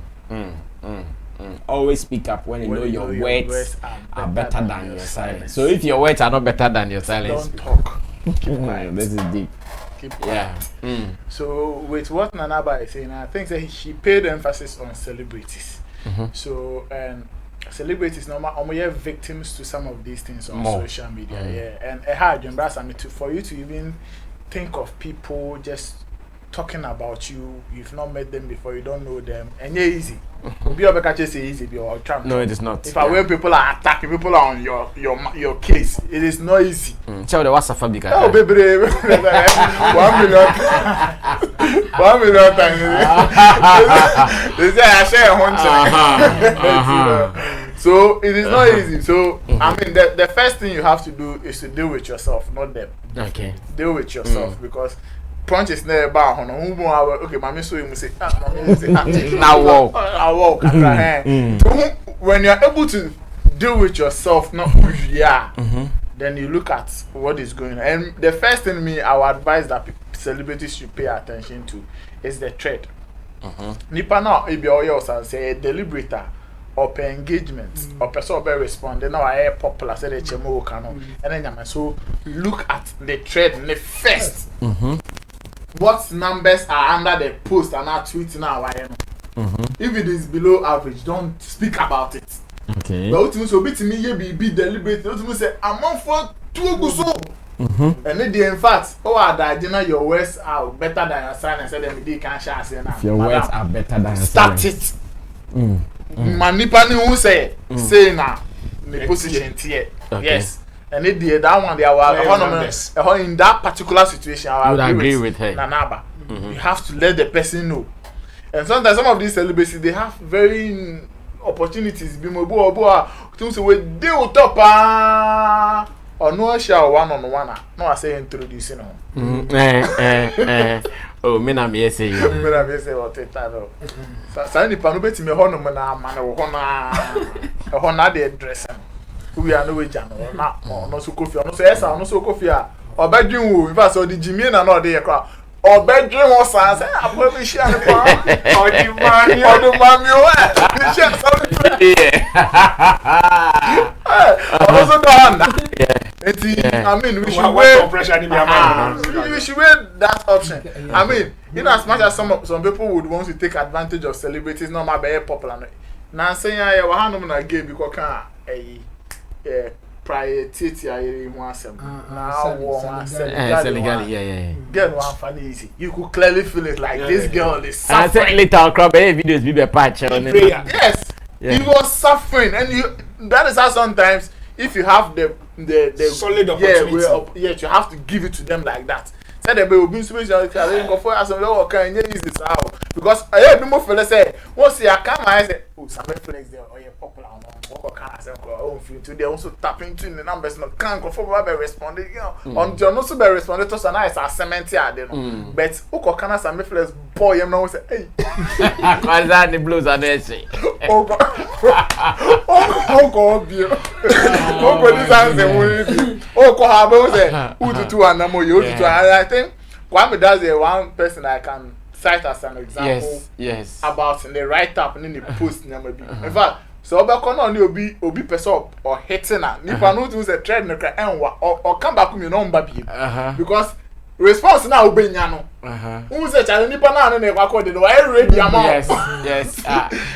Always speak up when you know your words are better than your silence. So if your words are not better than your silence, don't talk. Keep quiet. This is deep. Keep quiet. Yeah. So with what Nanaba is saying, I think that she paid emphasis on celebrities. So celebrities normally victims to some of these things on social media. Yeah. And for you to even think of people just talking about you, you've not met them before, you don't know them, and yeah, easy. Easy. No, it is not. If when people are attacking, people are on your case, it is not easy. Tell the WhatsApp fabric. Oh, baby, 1 million. 1 million times. They say I share 100. So it is not easy. So I mean, the first thing you have to do is to deal with yourself, not them. Okay. Deal with yourself because punch is never about okay, mommy so you must say now walk. When you're able to deal with yourself, not who you are, then you look at what is going on. And the first thing I would advise that celebrities should pay attention to is the thread. Nipa now if you say a deliberator or per engagement or person be respond, then now I popular say the chemo cano, and then so look at the thread in the first. What numbers are under the post and not tweet now? If it is below average, don't speak about it. Okay. But so bit me be deliberate. Don't say I'm on for 2 go so. And then in fact, your words are better than your silence. So then they can share say now. Your words are better than your start silence. Manipani who say now the position here. Yes. And it did that one. They are in that particular situation. I would agree with her. Nanaba. You have to let the person know. And sometimes some of these celebrities they have very opportunities. Be mobile, things we deal top or no share one-on-one. No, I say introducing them. Oh, me na me say you. Me na me say what it no. Sa ni panu beti me hono me na ma na ho na dey dress. We are no way jano na no so kofi no so esa no so kofi a obadwin wo in fact so the jimie na no dey kra obadwin wo san say abo be share ne pa odu mami o e share so also done I mean we should weigh we should weigh that option. I mean you know as much as some people would want to take advantage of celebrities no ma be popular na say ya wa hanom na game because kan priority I want some now Senegal, girl one funny easy. You could clearly feel it like this girl is suffering. I said later crop videos be patch on it. Yes, he was suffering, and that is how sometimes if you have the solid opportunity, you have to give it to them like that. Said the baby been special go for as well can use this how because I heard no fella say once you come I say oh Sammy flex there or you popular what can I say oh to they also tap into the numbers not can go for be responding on you also be responding to some nice cement here they know but who can Sammy flex boy you know say hey cause that the blues are there say oh God this answer oh ko have say who to two and mo you to I think Kwame does one person I can cite as an example yes about in the write-up and in the post maybe. In fact, so obi person or hitting nipa no to say trend no or come back with your number because response na obenya no who say chale nipa na no na e kwakọ de no I ready am yes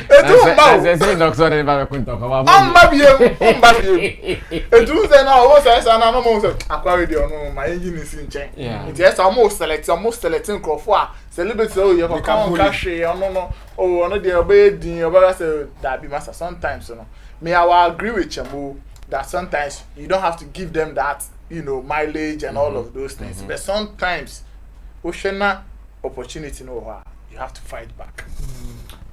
etu mba say doctor dey ba kun talk about mba biem etu say na o say na no mo say akwa ready ono ma yin ni si nchen it yes almost selecting crofo a celebrity o ye ko kan ka hwe ono no o ono de obe din obe say that be master sometimes no me I will agree with Chamo that sometimes you don't have to give them that mileage and all of those things but sometimes oceana opportunity you have to fight back.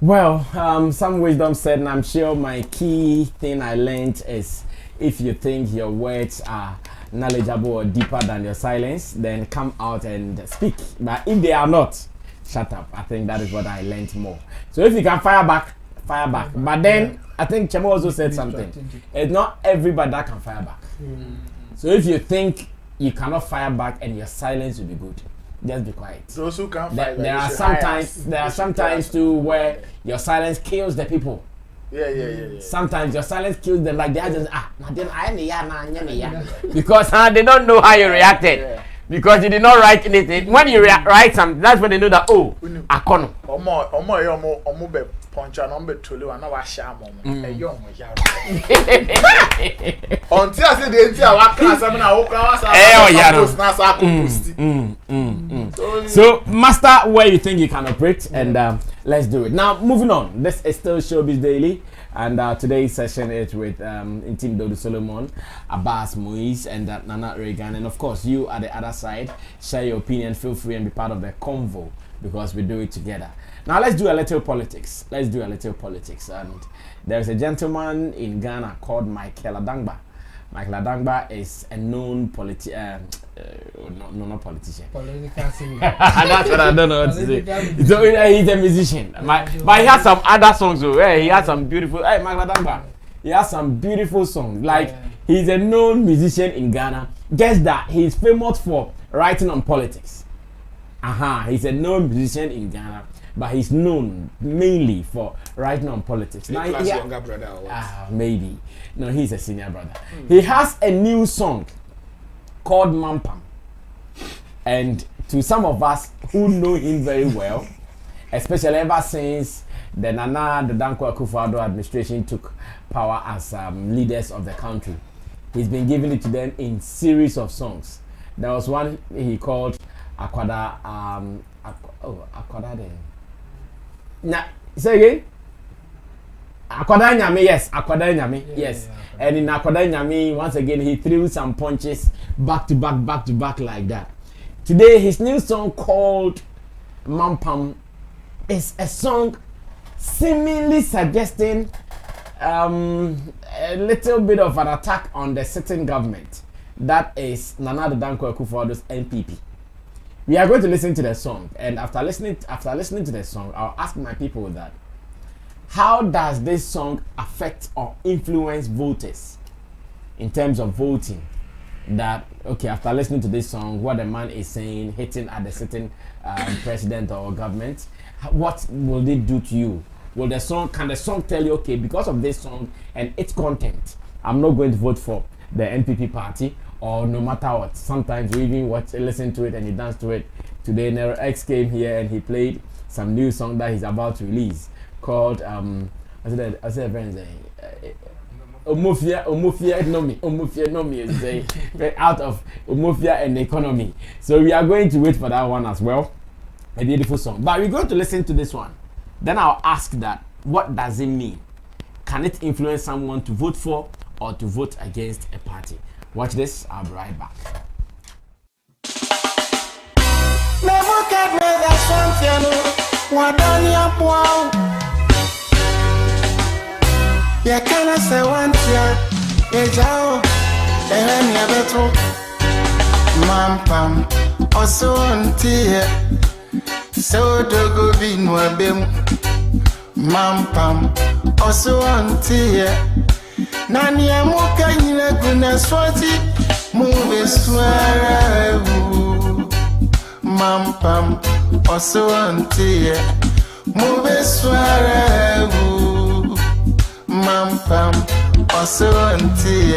Well, some wisdom said, and I'm sure my key thing I learned is if you think your words are knowledgeable or deeper than your silence, then come out and speak. But if they are not, shut up. I think that is what I learned more. So if you can fire back. But then I think Chemo also said something. It's not everybody that can fire back. So if you think you cannot fire back and your silence will be good, just be quiet. Those who can fire back. There are sometimes too where your silence kills the people. Yeah. Sometimes your silence kills them, like they are just because they don't know how you reacted. Yeah. Because you did not write anything. When you write something, that's when they know that akono. Omo be poncha no be tolu ana wa sha mo. Eyo mo ya. Until I say the entire wa class na wo ka wa So master where you think you can operate and let's do it. Now moving on. This is still Showbiz Daily. And today's session is with Intim Dodo Solomon, Abbas Moise, and Nana Reagan. And of course, you at the other side, share your opinion, feel free and be part of the convo because we do it together. Now, let's do a little politics. And there's a gentleman in Ghana called Michael Adangba. Michael Adangba is a known politician. Not politician. Political singer. That's what I don't know what to say. So he's a musician. But he has some other songs. He has some beautiful. Hey, Michael Adangba. He has some beautiful songs. Like he's a known musician in Ghana. Guess that he's famous for writing on politics. He's a known musician in Ghana. But he's known mainly for writing on politics. Now, younger brother or what? Maybe. No, he's a senior brother. He has a new song called Mampam. And to some of us who know him very well, especially ever since the Nana Danko Akufo-Addo administration took power as leaders of the country, he's been giving it to them in series of songs. There was one he called Akwada, Akwada then. Now, say again. Akwada Nyame, yes. Akwada Nyame, yes. And in Akwada Nyame, once again, he threw some punches back to back like that. Today, his new song called Mampam is a song seemingly suggesting a little bit of an attack on the sitting government. That is Nana Danko Akufo-Addo's NPP. We are going to listen to the song, and after listening to the song, I'll ask my people that how does this song affect or influence voters in terms of voting? That okay, after listening to this song, what the man is saying, hitting at the sitting president or government, what will it do to you? Can the song tell you, okay, because of this song and its content, I'm not going to vote for the NPP party? Or no matter what, sometimes we even listen to it and you dance to it. Today, Nero X came here and he played some new song that he's about to release called I said Omofia Nomi is out of Omofia and economy. So we are going to wait for that one as well. A beautiful song. But we're going to listen to this one. Then I'll ask that what does it mean? Can it influence someone to vote for or to vote against a party? Watch this, I'll be right back. Mampam, also until so do go be no bem. Mampam, also until Nani amuka nyina guna swati move swara Mampam also antie move swara Mampam also antie.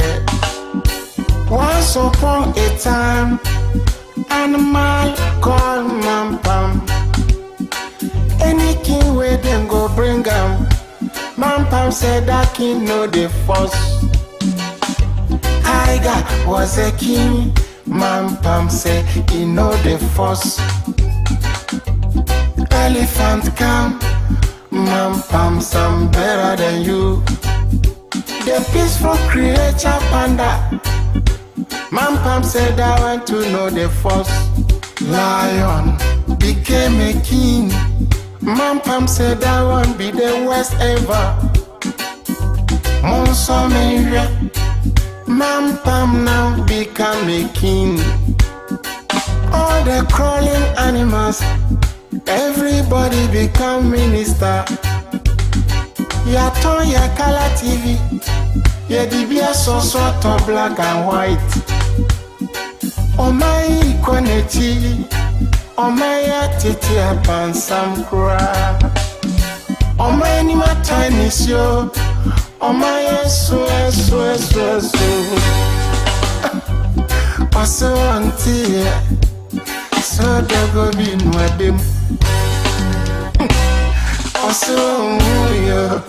Once upon a time and my kingdom. Man Pam said that king know the force. Tiger was a king. Man Pam said he know the force. Elephant come. Man Pam some better than you. The peaceful creature panda. Man Pam said I want to know the force. Lion became a king. Man Pam said I want be the worst ever. Monsomeria. Man Pam now become a king. All the crawling animals, everybody become minister. Ya ton ya color TV. Ya dibia so sort of black and white. Oh my equality. Oh my titi apan sam kura. Oh my ni ma tiny show. Oh my so. Paso auntie. So dogo bi nwabem. Paso yo.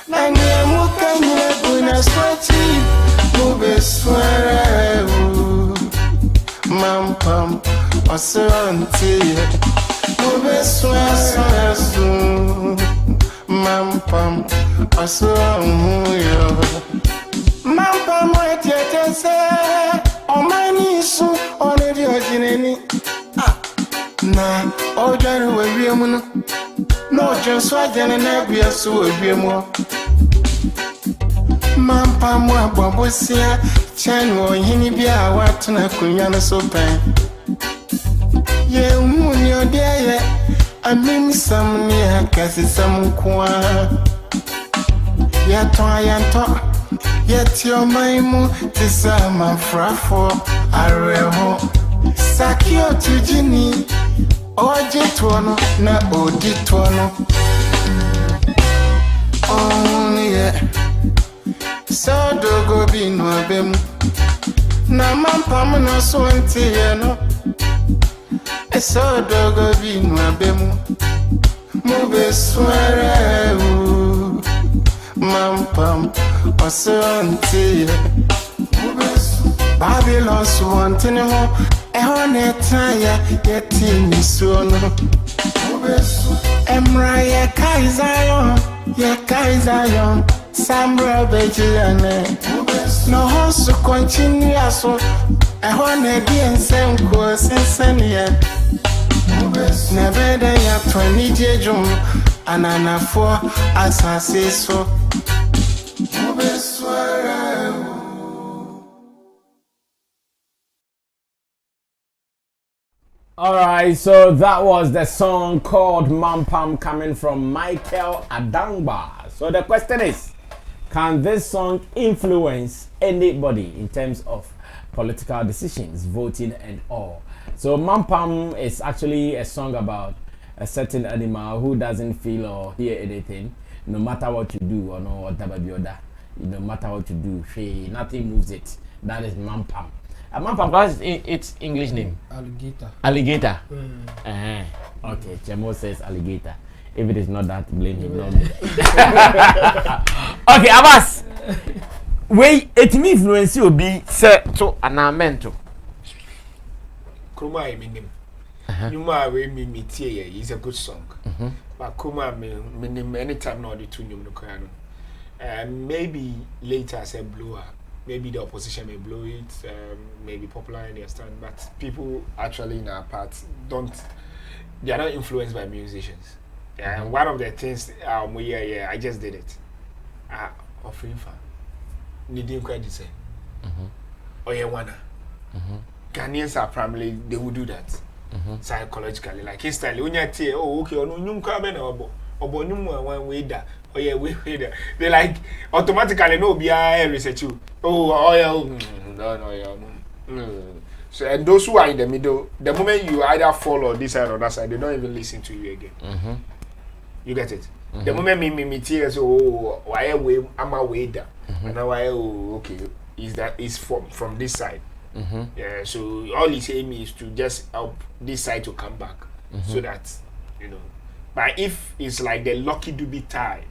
Nanya mukanya buna swati. Mube swara. Man Pam, paso auntie. Mube swara. Man Pam, paso yo. Man Pam wait yet say. O mani su one di ojineni. Na ojare we wiemu no. No just wajane na bia su we wiemu. Man Pam wa bobosia chan wo hini bia watu na kunya no so pen. Ye muni odeye amim sam ni akasi sam kwa. Ya to ayanto. Yet your maimu tisama frafo areho sakio tujini oje tuono na odi tuono. Oh yeah. So dogo binu abem na Man Pam no so ntie no. So dogo binu abem mo be sware u. Man Pam Osante Babylon wanting him ehone taya yeti misuno Emra ye kaizayon Sambra bejiane No hosu continue aso ehone di ensemko sensenia Nebede ya 20 jejum ananafo asase so Alright, so that was the song called Man Pam coming from Michael Adangba. So the question is, can this song influence anybody in terms of political decisions, voting and all? So Man Pam is actually a song about a certain animal who doesn't feel or hear anything, no matter what you do or no matter what you do, nothing moves it. That is Man Pam. Man Pam, what's its English name? Alligator. Okay, Chemo says alligator. If it is not that, blame him, not me. Okay, Abbas. Wait, it means influence will be set to an amento. Kuma I mean Numa we me tie is a good song. But Kuma me anytime now the two no koyano. Maybe later as a blower. Maybe the opposition may blow it, maybe popular understand, but people actually in our part they are not influenced by musicians. Yeah, and one of the things, I just did it. Offering fan, needing quite the same. Oh yeah, wanna. Ghanaians are primarily they will do that psychologically, like instantly when you say, oh okay, no nyum kwa be na obo nyum one way that. Oh yeah, wait. They like automatically know be research you. Oh yeah, no. So and those who are in the middle, the moment you either fall on this side or that side, they don't even listen to you again. You get it? The moment me tears, oh why way I'm away there, and now okay is from this side. Yeah. So all he's saying is to just help this side to come back, so that But if it's like the lucky doobie tie,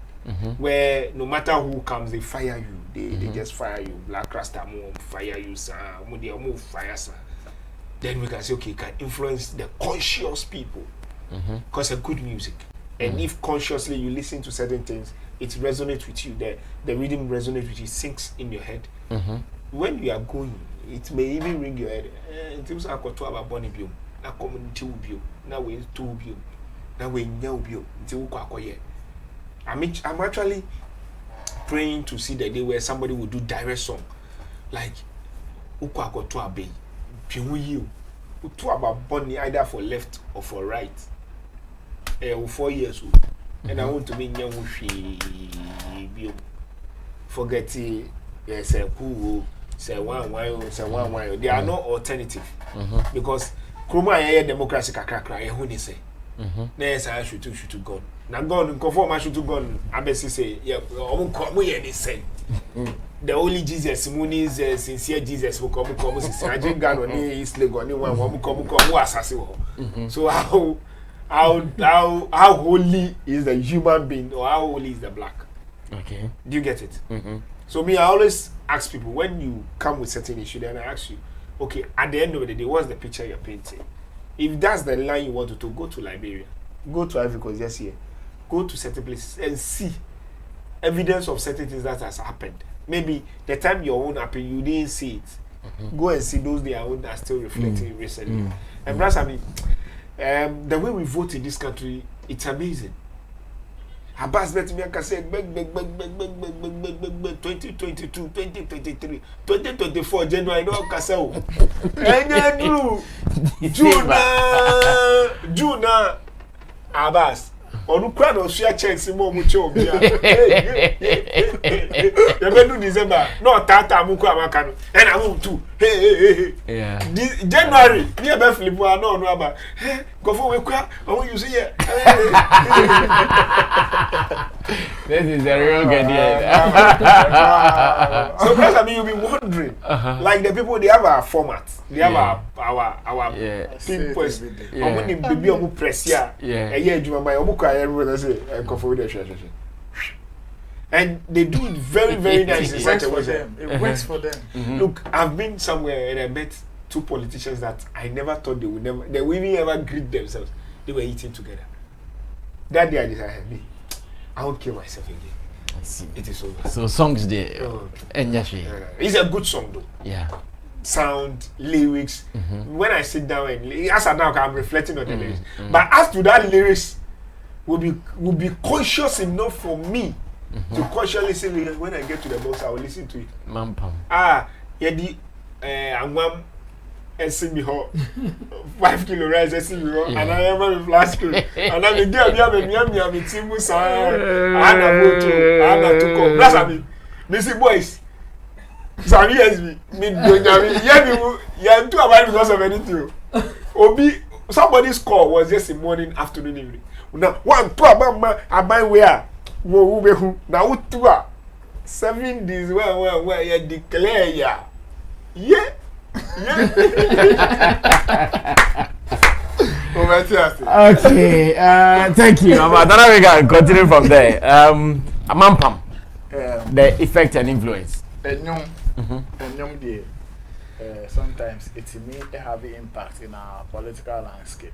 where no matter who comes, they fire you. They just fire you. Black Rasta move fire you, sir. Move fire, sir. Then we can say, okay, can influence the conscious people. Because it's good music. And if consciously you listen to certain things, it resonates with you. The rhythm resonates with you, sinks in your head. When you are going, it may even ring your head. Things are got to have a bonny view. Na community view. Now we two view. Now we know view. I'm actually praying to see the day where somebody will do direct song. Like Ukwa got to abe. You to about bonny either for left or for right. 4 years old. And I want to be young with forget it. Yes, say one. They are no alternative. Because Kroma ya democracy kakrakra who they say. Yes, I should to God. Now God conform I should to God. Abesi say, yeah, they say. The only Jesus, Muni's sincere Jesus will come. I drink God on East Legon, one come assassin. So how holy is the human being, or how holy is the black? Okay. Do you get it? So me, I always ask people when you come with certain issue, then I ask you, okay, at the end of the day, what's the picture you're painting? If that's the line you want to go to Liberia, go to Ivory Coast, yes, here, go to certain places and see evidence of certain things that has happened. Maybe the time your own happened, you didn't see it. Go and see those their own are still reflecting recently. And plus, I mean, the way we vote in this country, it's amazing. Abbas bet me can say 2022, 2023, 2024 January no can say. June Abbas onu kwa no share chance mo mu che obi a. You be do December no tata mu kwa maka no. E na mu tu. Yeah. January ni e be flip no aba. Go for we kwa o you see here. This is a real good idea. So because I mean you'll be wondering, like the people they have a format, they have our people. Baby omu press here. Everybody say and they do it very, very nice. It works for them. It works for them. Look, I've been somewhere and I met two politicians that I never thought they would even ever greet themselves. They were eating together. That day I decided, I won't kill myself again. I see. It is over. So songs there. It's a good song though. Yeah. Sound, lyrics. When I sit down and as I now I'm reflecting on the lyrics. But as to that lyrics will be conscious enough for me to consciously say when I get to the box I will listen to it. Mampam. I'm one and see me ho 5 kilo rice and see me ho and I remember the flash screen and then the girl me timu sa ana to come. That's I mean. Missy boys. Sammy has me too about because of anything. Obi somebody's call was just in morning, afternoon, evening. Now one two about I buy where now 2 7 days where you declare yeah. Okay, thank you. Then we can continue from there. Mampam, the effect and influence. Sometimes it may have an impact in our political landscape.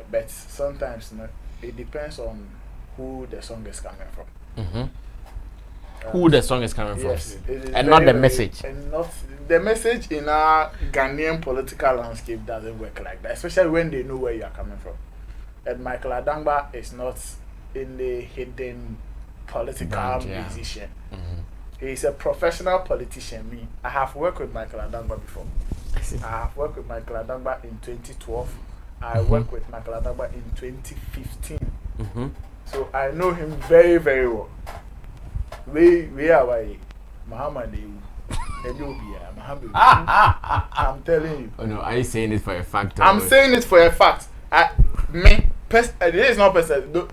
But sometimes it depends on who the song is coming from. Who the song is coming from, yes, and not the message. And not the message in our Ghanaian political landscape doesn't work like that, especially when they know where you are coming from. And Michael Adangba is not in the hidden political musician. He's a professional politician. I have worked with Michael Adangba before. I have worked with Michael Adangba in 2012. I worked with Michael Adangba in 2015. So I know him very, very well. We are Muhammad. I'm telling you. Oh no, are you saying it for a fact? I'm saying it for a fact. This is not personal.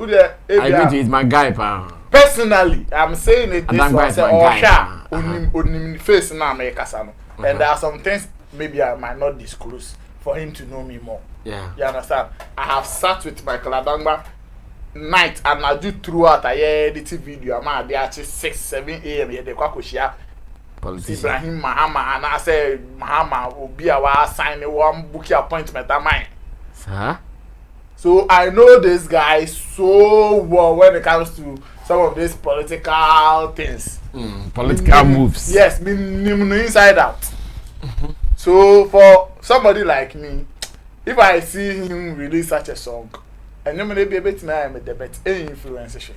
I think he's my guy, pa. Personally, I'm saying it this way. Face now, and there are some things maybe I might not disclose for him to know me more. Yeah. You understand? I have sat with Michael Adangba night and I do throughout a edit video. I'm at the 6, 7 a.m. Here, the Kwakushia. Ibrahim Mahama, and I said, Mahama will be our sign one bookie appointment at mine. Huh? So I know this guy so well when it comes to some of these political things. Political moves. Yes, me inside out. So for somebody like me, if I see him release such a song, and you may be a bit now with the bet any influence,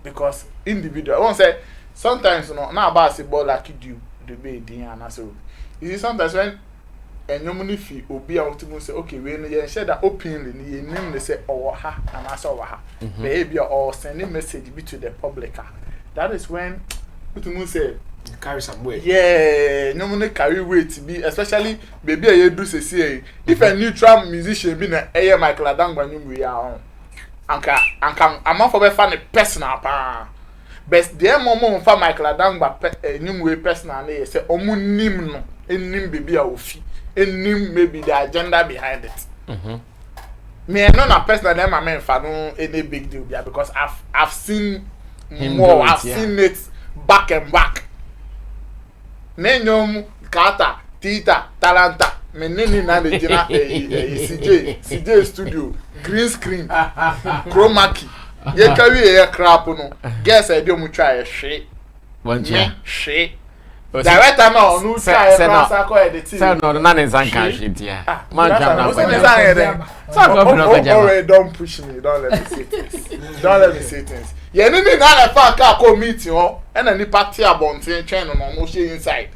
because individual. I won't say sometimes you know now basketball like you do the way and so. You see sometimes when and normally fi obi out to say okay we no share that openly ni nim they say oh ha and I saw ha maybe or sending message be to the public. That is when to say carry some weight. Yeah, normally carry weight be especially baby you do say if a neutral musician be na Michael Adangba nyum we are anka am for be fan personal pa. But the moment for Michael Adangba nyum we personal na say omu nim no enim baby a ofi enim maybe the agenda behind it. Me I know na personal them I mean for no any big deal because I've seen him more. I've seen it back and back. Nenyom kata tita talanta meneni na le jina CJ studio green screen chroma key ye carry ye crap no guess I do mu try hwe hwe director na onu try rasa ko editing say no na nsan kan hwe dia man jam na already don't push me, don't let me say things. Don't let me say things. Yeah, no na fa ka ko meeting ho e na ni party abontin twen no no she inside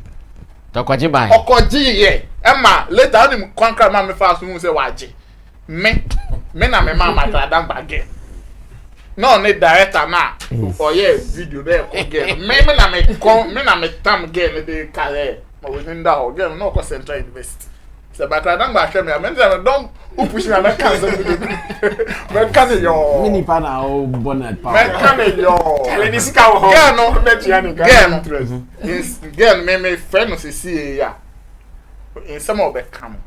Tokoji bai. Okoji ye. Emma later on him conquer man me fast who say waje. Me na me mama Michael Adangba again. No need director na. Oh yeah, video there again. Me na me tam again the career. But within that again no ko Central University. So Michael Adangba share me. I mean don't who push me na cancel me. Me can yo. Mini pa na o bonnet pa. Me can yo. When this ka ho. Girl no bet you any interest. Girl me friend no see ya. In some of the come.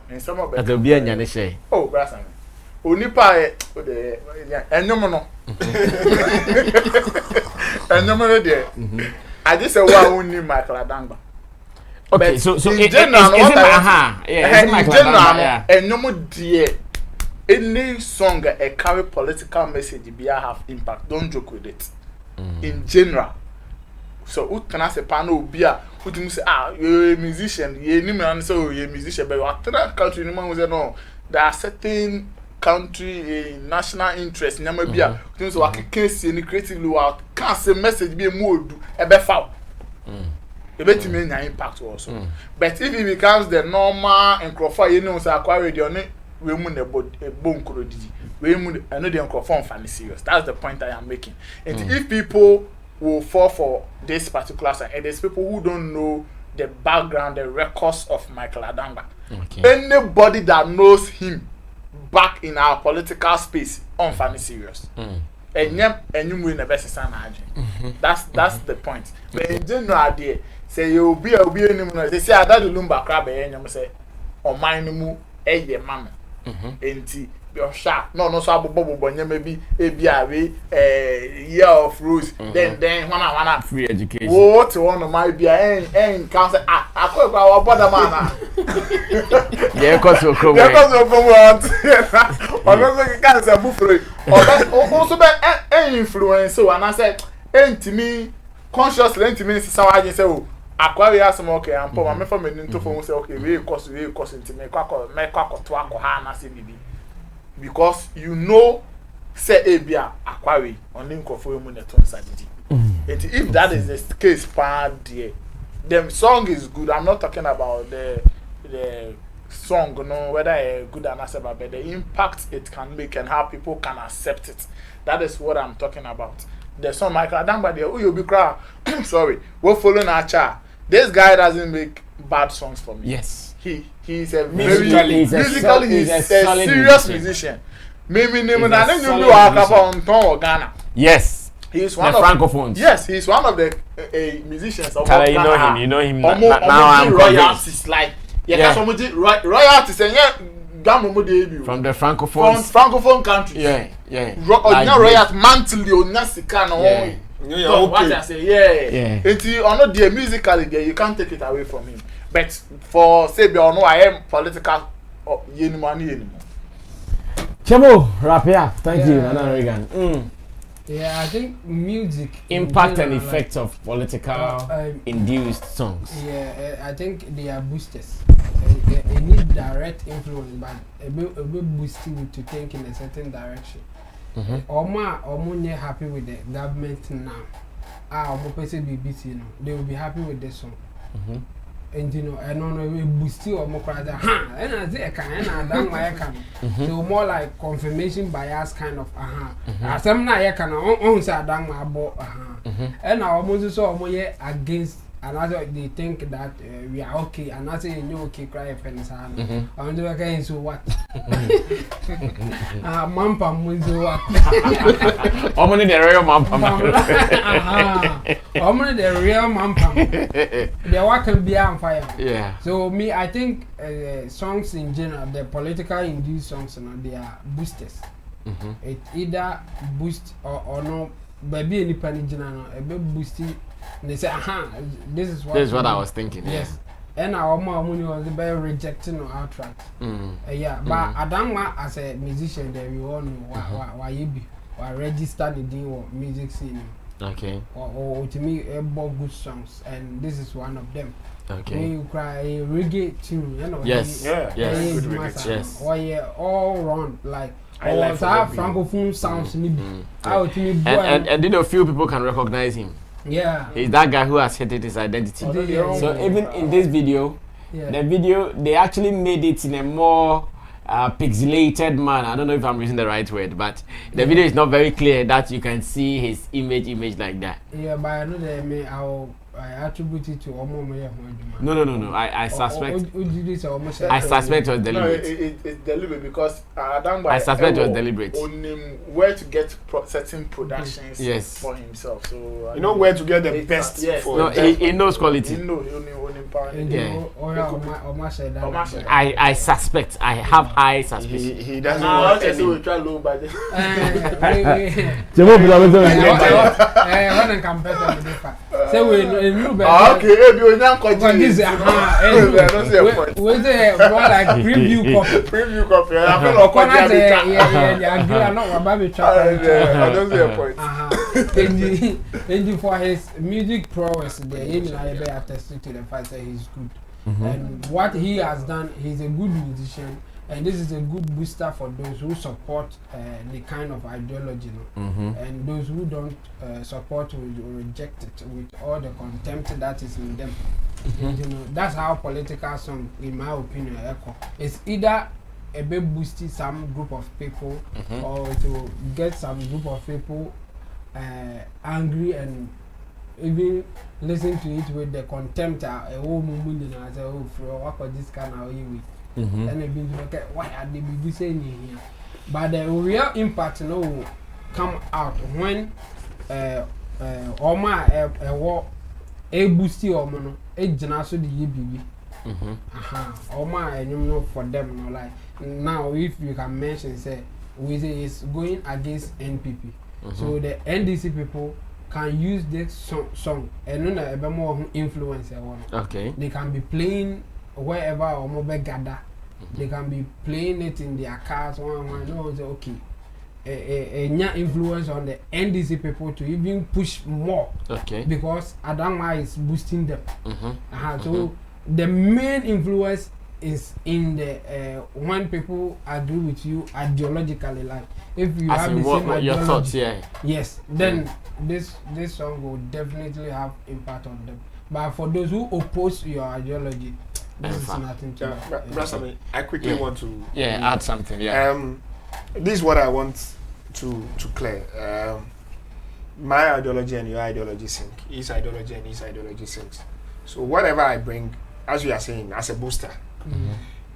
In some of the. That be anya ne share. Oh, brasa. Onipa e de enyom no. Enyom no de. I just say wa woni Michael Adangba. Okay, but so in general, is it Michael Adangba? Enyom de any song a carry political message be have impact. Don't joke with it. In general. So who can I say panel be a who do say you're a musician, you ni so you're a musician, but what country no say no. There are certain country national interest nyama bia things so can see any creatively out can say message be more do e be foul e be timi nya impact also but if it becomes the normal encrofa you know say acquire radio ne we mu ne bonkro didi we mu I know the encrofa fan serious. That's the point I am making. And if people will fall for this particular side and there's people who don't know the background, the records of Michael Adangba. Anybody that knows him back in our political space on family serious. And you win the best son. That's the point. But in general there, say you'll be they say that the lumba crab and say or mine mu mama. Enti your sharp no so abobo maybe year of rules then one free education what one of my be council akọ our border man yeah cause you come on cancer buffalo also be influence so and I said ntimi consciously ntimi say I say oh akwari asem okay am po me for me into for say okay we cause ntimi kwakọ to akọ na say bibi because you know say ebia akwari on nkofo emu neton sadidi. And if that is the case part there, the song is good. I'm not talking about the song, no, whether a good or not, but the impact it can make and how people can accept it. That is what I'm talking about. The song Michael Adangba there, you be cry. Sorry, we're following our child. This guy doesn't make bad songs for me. Yes. He's a musically he's a serious musician. Maybe name na you do on ton Ghana. Yes. He's one the of francophones. Yes, he's one of the musicians of Ghana. You know him now I'm royalties like Yeah, some royalty say from the francophone countries. Yeah. Royalty monthly on Nasika. Yeah. What I say, yeah. Until on the musically there, you can't take it away from him. But for say be no, I am political anymore. Chemo, wrap it up. Thank you, Nana Reagan. Yeah, I think music impact and effects of political induced songs. Yeah, I think they are boosters. They need direct influence, but a bit boosting to think in a certain direction. Omo happy with the government now. Omo person BBC no, they will be happy with this song. And you know, I don't know, we boosting omo crowd. And I say I can, and I don't like can. So more like confirmation bias kind of As I'm not I can on say I don't about And I almost saw omo against. And they think that we are okay, and I say you know okay, cry fence. I'm doing again. So what? Mampam will do what? How many the real mampam? How many the real mampam? The work can be on fire. Yeah. So me, I think songs in general, the political induced songs, they are boosters. It either boost or no. Baby, any panic, a bit boosty. They say, this is what I was thinking. Yes. And our money was very rejecting or outright. Yeah, but Adama as a musician, there we all know why you be or registered in the music scene. Okay. Or to me, about good songs, and this is one of them. Okay. When you cry a reggae tune, you know. Yes. Yes. Or all round like. I like francophone sounds and you know few people can recognize him. Yeah. He's that guy who has hated his identity. So even in this video, they actually made it in a more pixelated manner. I don't know if I'm using the right word, but the video is not very clear that you can see his image like that. Yeah, but I know that I attribute it to Omo. No. I suspect. I suspect it was deliberate. No, it's deliberate because I suspect it was deliberate. On him where to get certain productions for himself. So you know where to get the best. Yes. No, he knows quality. He knows I suspect. I have high suspicion. He doesn't want any. We try low budget. So we okay, you don't continue. This more like preview copy. I feel like I don't see a point. And for his music prowess, the I attested to the fact that he's good. And what he has done, he's a good musician. And this is a good booster for those who support the kind of ideology, and those who don't support or reject it with all the contempt that is in them. You know, that's how political song, in my opinion, echo. It's either a bit boosting some group of people, or to get some group of people angry and even listen to it with the contempt. I say, oh, for what this kind of way. And they've been like, why are they be saying here? But the real impact will come out when Oma a boosty or mono, a genaso the EBB. Oma and you know for them, no like now if you can mention say with is going against NPP. So the NDC people can use this song and then a more influence. Okay. They can be playing wherever or mobile gather. They can be playing it in their cars. No, say okay. A influence on the NDC people to even push more. Okay. Because Adama is boosting them. So the main influence is in the when people agree with you ideologically, like if you have the same ideology, your thoughts, yes, then this song will definitely have impact on them. But for those who oppose your ideology, this is nothing to I quickly want to add something. This is what I want to clear. My ideology and your ideology sync. His ideology and his ideology syncs. So whatever I bring, as we are saying, as a booster,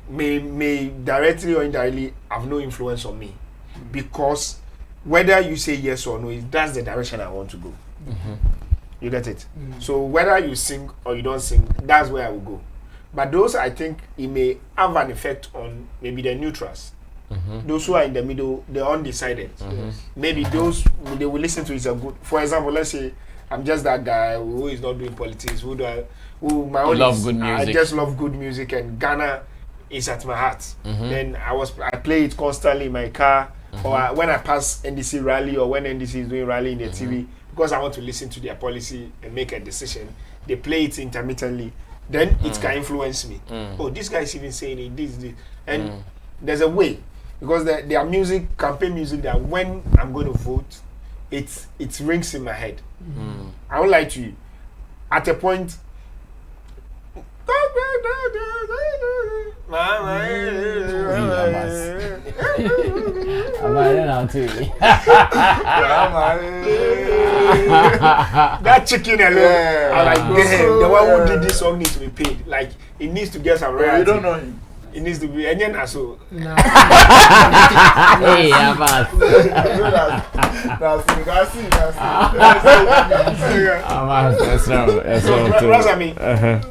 may directly or indirectly have no influence on me, because whether you say yes or no, that's the direction I want to go. You get it? So whether you sing or you don't sing, that's where I will go. But those, I think, it may have an effect on maybe the neutrals. Those who are in the middle, the undecided. Maybe those they will listen to is a good. For example, let's say I'm just that guy who is not doing politics. Who my own love good music. I just love good music, and Ghana is at my heart. Then I play it constantly in my car, or when I pass NDC rally, or when NDC is doing rally in the TV, because I want to listen to their policy and make a decision. They play it intermittently. Then it can influence me. Oh, this guy is even saying it, this, and there's a way. Because their music, campaign music, that when I'm going to vote, it rings in my head. I won't lie to you. At a point, that chicken alone, I'm like, damn, the one who did this song needs to be paid. Like, it needs to get some royalty. You don't know him. It needs to be any so. Hey, Abbas.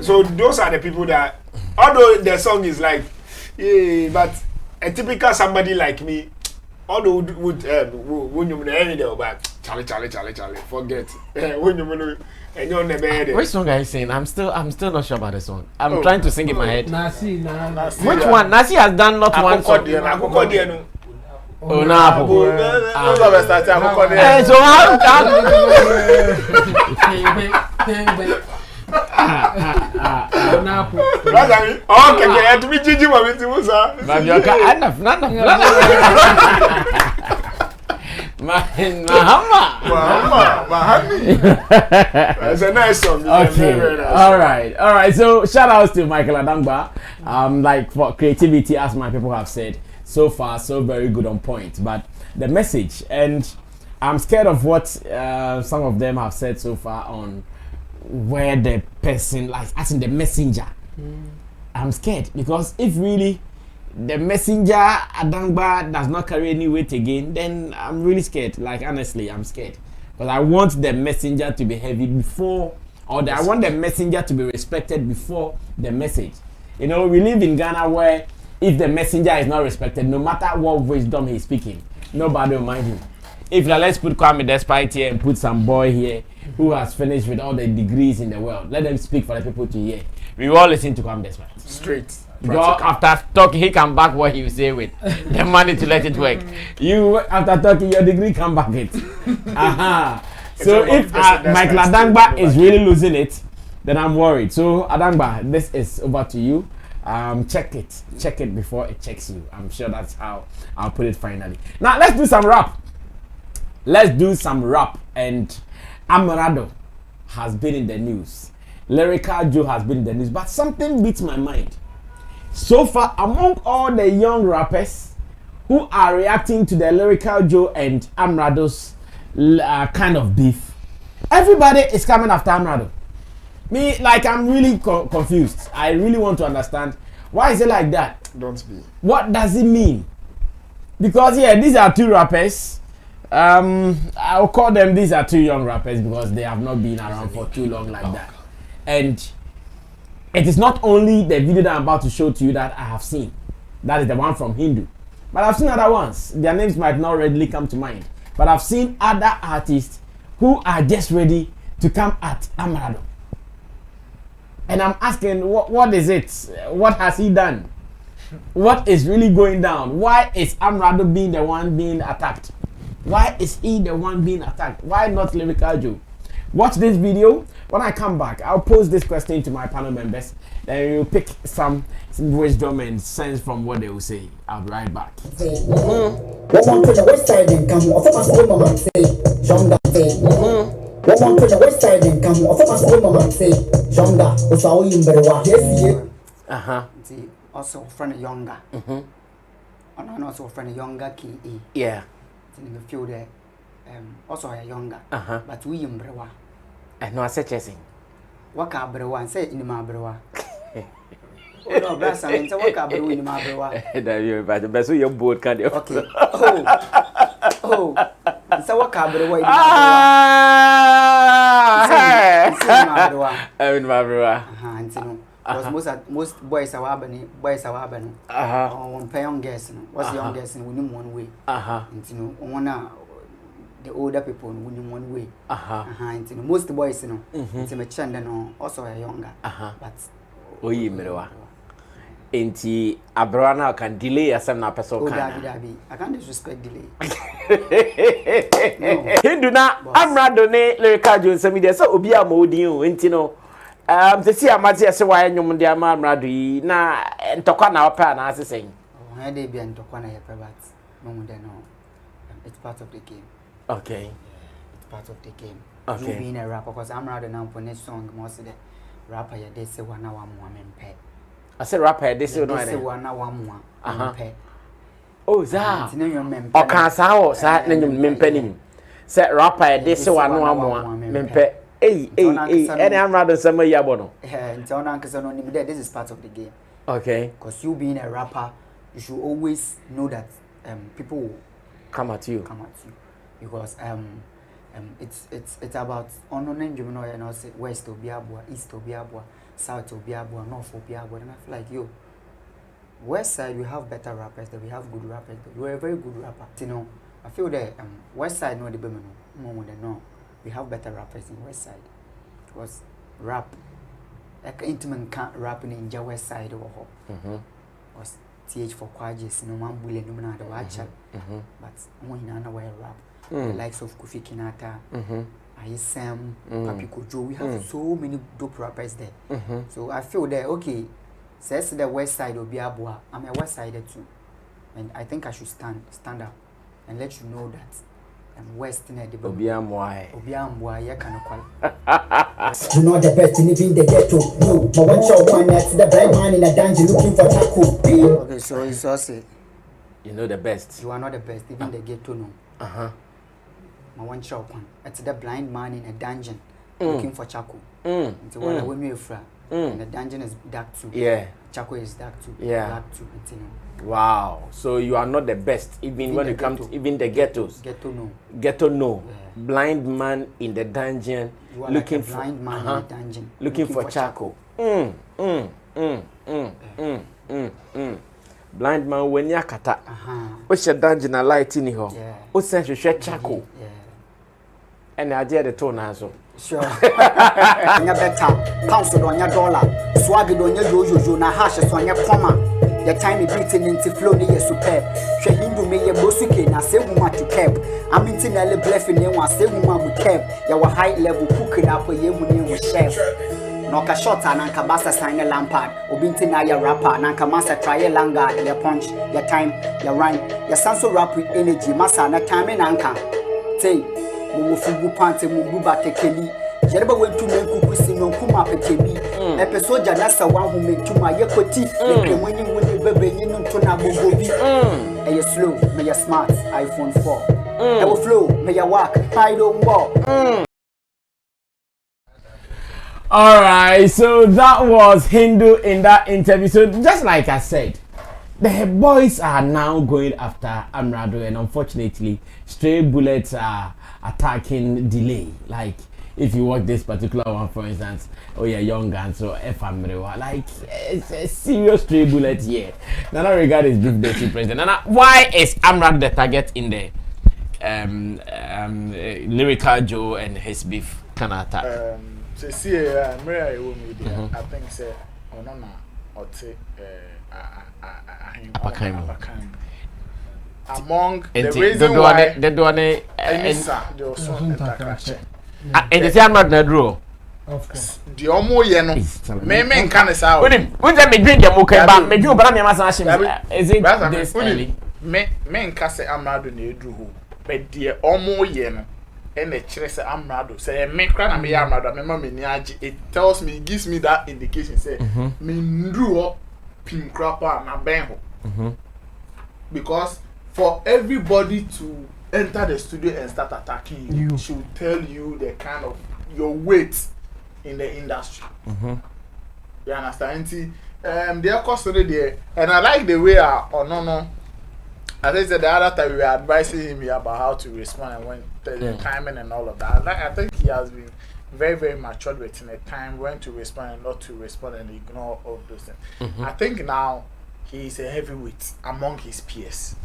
So those are the people that, although the song is like, yeah, but a typical somebody like me, although would when you know but Charlie, forget when you know. Which song are you saying? I'm still not sure about the song. I'm trying to sing in my head. Nasi. Which one? Nasi has done not one song. Oh, no. So how? Okay, to be Gigi Mamiti. It's a nice song. Okay. All right. So shout outs to Michael Adangba. Like for creativity, as my people have said, so far so very good on point. But the message, and I'm scared of what some of them have said so far on where the person, like as in the messenger. I'm scared because if really the messenger Adangba does not carry any weight again, then I'm really scared. Like honestly, I'm scared. But I want the messenger to be heavy before, or I want the messenger to be respected before the message. You know, we live in Ghana where if the messenger is not respected, no matter what wisdom he's speaking, nobody will mind him. If let's put Kwame Despite here and put some boy here who has finished with all the degrees in the world, let them speak for the people to hear. We all listen to Kwame Despite. Straight. God, after talking, he come back what he will say with the money to let it work. You, after talking, your degree come back it. So if Michael Adangba is really losing it, then I'm worried. So Adangba, this is over to you. Check it before it checks you. I'm sure that's how I'll put it finally. Now let's do some rap. And Amerado has been in the news. Lyrical Joe has been in the news, but something beats my mind. So far, among all the young rappers who are reacting to the Lyrical Joe and Amerado's kind of beef, everybody is coming after Amerado. Me, like, I'm really confused. I really want to understand, why is it like that? Don't be. What does it mean? Because yeah, these are two rappers. I'll call them, these are two young rappers because they have not been around for too long like that. And it is not only the video that I'm about to show to you that I have seen. That is the one from Hindu. But I've seen other ones. Their names might not readily come to mind. But I've seen other artists who are just ready to come at Amerado. And I'm asking, what is it? What has he done? What is really going down? Why is Amerado being the one being attacked? Why is he the one being attacked? Why not Lyrical Joe? Watch this video. When I come back, I'll pose this question to my panel members. Then we'll pick some wisdom and sense from what they will say. I'll be right back. Also friend younger. And also friend younger key. Yeah. In the field there. Also a younger. But we brewa. And no, I said chasing. What can brewa and say in my brewa? Oh no, bless and so what can brewa in my brewa? That you're by the best of your board, can you? Okay. Oh, so what can brewa in my brewa? In my brewa. And Because most boys are Abani, on pay young girls. What's young girls in winning one way? The older people winning one way. Most boys, it's a machine and also a younger. But Enti Abrana can delay a some person. I can't disrespect delay. Hinduna Amerado ne lyrical Jones Sammy there so obi amodi enti no se si amati ase wa nyom de Amerado yi na ntokwa na opa na asesen. Oh dey be ntokwa na yepe but no mo dey no. It's part of the game. Okay. It's part of the game. Okay. You being a rapper because Amerado now for next song most of the rapper ya dey say one wa mo amempe. I said rapper this no dey say one wa mo amempe. Oh za. O kan sa o sa na nyum mempenim. Say rapper this one no amoa mempe. Any Amerado sama ya bono. Nti ona nkesa no nim there this is part of the game. Okay. Because you being a rapper, you should always know that people will come at you. Because it's about honoring you know and say west to Biabwa, east to Biabwa, south to Biabwa, north to Biabwa, and I feel like yo. West side we have better rappers, we have good rappers. You are a very good rapper. You know, I feel that west side no the more than no. We have better rappers in west side. Because rap like intimate can't rap in the west side or because TH for Kwajes, no man bully no man the watch but when I know rap. The likes of Kofi Kinata, Sam, Papi Kojo, we have so many dope rappers there. So I feel that okay, says the west side of Biabwa, I'm a west sider too. And I think I should stand up and let you know that I'm west in the Obiamwa, yeah, kind of quality. You know the best in even the ghetto. No, but one shot one that's the blind man in a dungeon looking for taco. Okay, so it's also you know the best. You are not the best, even the ghetto no. My one shot one. It's the blind man in a dungeon looking for charcoal. It's one when you're fra. And the dungeon is dark too. Yeah. Charcoal is dark too. Yeah. Dark too. Wow. So you are not the best, even when it comes to even the ghettos. Ghetto no. Yeah. Blind man in the dungeon looking like a blind man in the dungeon looking for charcoal. Blind man when you kata. What's your dungeon a light in here? What's your charcoal? And I dare the tone also. Sure. On your better, council on your dollar, swag it on your yo na hashes on your comma. Your tiny beating into flow near superb. She hindu me your bosuke na say woman to cap. I'm internally bluffing you want say woman with cap. You high level cooking up a year with chef. Noka shot and Ankabasa sign a lampard. Obinti na your rapper, Nankamasa try a langa, your punch, your time, your rhyme, your sanso rap with energy, massa na time in anka. Say Mufugu Pante Mububa Tekeli. Jereba went to make Kukusi no Kuma Petebi. Episode Janasa one who made to my Yakoti. When you win the baby, you know Tona Bogobi. Are you slow? May you smart? iPhone 4. I will flow. May you walk? I don't walk. Alright, so that was Hindu in that interview. So just like I said, the boys are now going after Amerado, and unfortunately, stray bullets are attacking delay. Like if you watch this particular one, for instance, oh yeah, young gun, so Amerado, like it's a serious stray bullet here. Nana regard is beef deputy president. Nana, why is Amerado the target in the lyrical Joe and his beef kind of attack? So see, Maria, I think say Onona or say among the reason why the one and the Amerado na draw. Of course. The omo ye no. Me can say how. When me drink your mocha ba me drink bara me masa ashim. Is it this early? Me can say Amerado na edru ho. But the omo ye no. And the chere say Amerado say me kra na me ya Amerado me ma me ni age. It tells me, it gives me that indication say me ndru ho pim krapa na ben ho. Because for everybody to enter the studio and start attacking you should tell you the kind of your weight in the industry. You understand? They are constantly there, and I like the way I think that the other time we were advising him about how to respond and when the timing and all of that. I think he has been very, very matured within a time when to respond and not to respond and ignore all those things. I think now he is a heavyweight among his peers.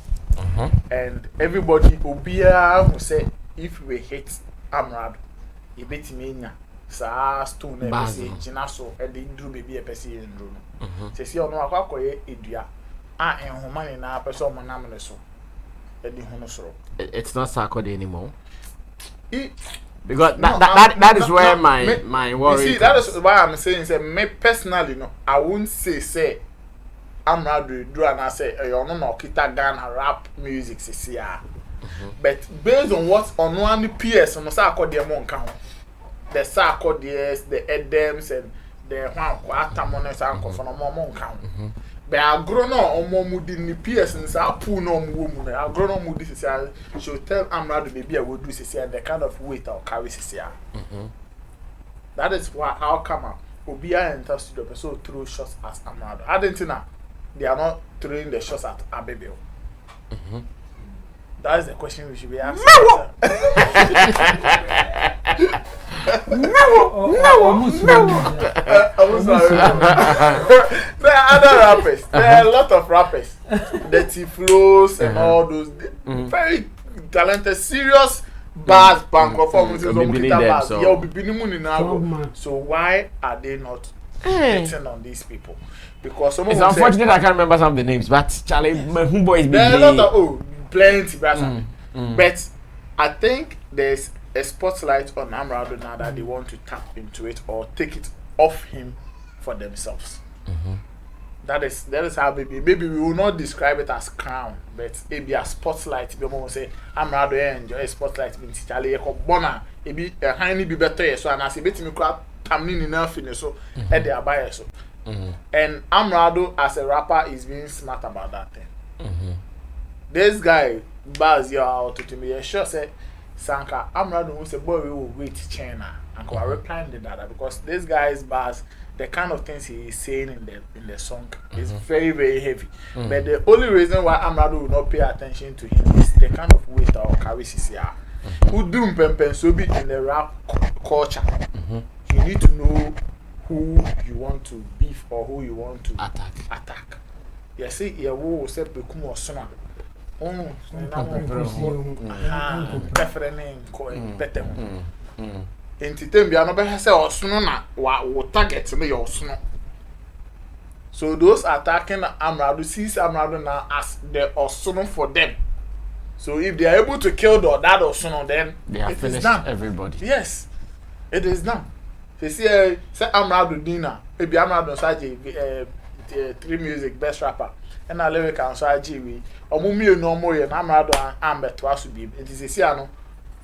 And everybody Obia will say if we hit Amerado, you bet me sa stone e pese gina so e de ndru baby e pese ye ndru no se si ono akwakoye edua a enhoma ni na pese o monam ne so e de hono soro. It's not Sarkodie anymore. Because that is where my worry. You see, that is why I'm saying say me personally no I won't say Amerado do and I say you no kita Ghana rap music say but based on what on one PS no Sarkodie mo nka ho. The Sarkodies, the Edems, and the Juan Quatamones and Confonomo count. But I grown on Momudi in the PS and Sapu no woman. I grown on Moody should tell Amerado maybe I would do the kind of weight I'll carry. That is why how come Obia and Studio so throw shots at Amerado. I didn't know they are not throwing the shots at Abebeo. That is the question we should be asking. No. There are other rappers. There are a lot of rappers. Dirty flows and all those very talented, serious bars, bank performances. So why are they not hitting on these people? Because it's unfortunate I can't remember some of the names, but Charlie, my homeboy is there are a lot of plenty, but I think there's a spotlight on Amerado now that they want to tap into it or take it off him for themselves. That is how maybe we will not describe it as crown, but maybe a spotlight. People will say Amerado enjoy a spotlight. Means Charlie Bona, maybe a honey be better. So and I say bit me crap tamning enough in so and they are buyers so. And Amerado as a rapper is being smart about that thing. This guy bars you out to me. Sure say Sanka Amerado will say boy we will wait China and go replying the data because this guy's bars the kind of things he is saying in the song is very, very heavy. But the only reason why Amerado will not pay attention to him is the kind of weight or carry CCR. Who do Pempen so be in the rap culture. You need to know who you want to beef or who you want to attack. You see, you will say Bekum or Sona. Definitely better. Entitem bia no be say Osono na wa target me your Osono. So those attacking Amerado sees Amerado now as the Osono for them. So if they are able to kill that Osono, then they have finished everybody. Yes, it is done. They say Amerado Dina, maybe Amerado Saji 3 music best rapper, and a lyric and Saji we omumi no more ye Amerado ambe to asu bi. It is say ano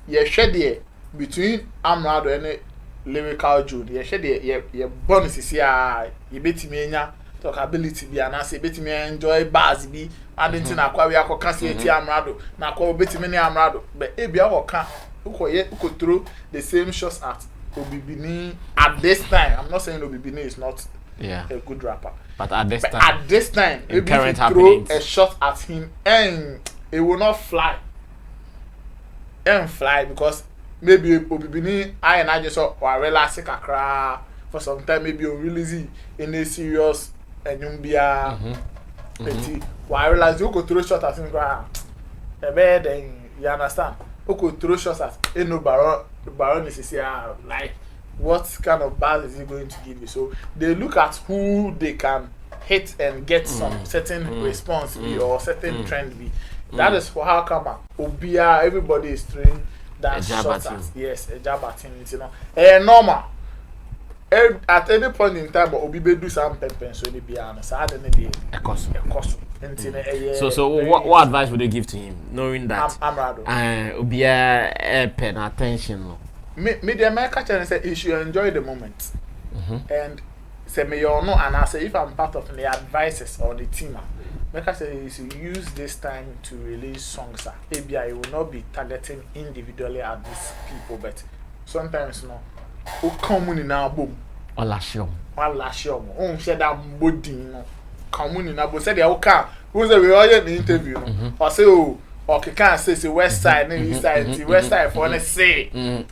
ye hwede between Amerado and lyrical Jude. Ye hwede ye bonus is ya ye betimi enya talkability bi anase betimi enjoy bars bi adenti na kwa we akoka se eti Amerado na kwa betimi ne Amerado but e bia woka uko throw the same shots at Obibini at this time. I'm not saying Obibini is not a good rapper, but at this time in current happenings, throw a shot at him and it will not fly because maybe Obibini I just saw or relax kakra for some time, maybe on release in a serious and yumbia why realize you could throw shot at him then you understand who could throw shots at no Barony is here like what kind of bars is he going to give you? So they look at who they can hit and get some certain response or certain trend be. That is how come Obia everybody is throwing that shot at yes a jab at him, you know. Normal. At any point in time, Obibe do some pempen so they be honest. I don't need a cost. So what advice would you give to him, knowing that Amerado Obia pen attention? Me the American channel say you should enjoy the moment, and say me you know, and I say if I'm part of the advisors or the team, make I say you should use this time to release songs. Maybe I will not be targeting individually at these people, but sometimes you know. O commune na boom Olashio say that body no commune na bo say dey o can who say we all the interview no or say oh Okay, can't say west side, east side, the west side for let's say. Yeah.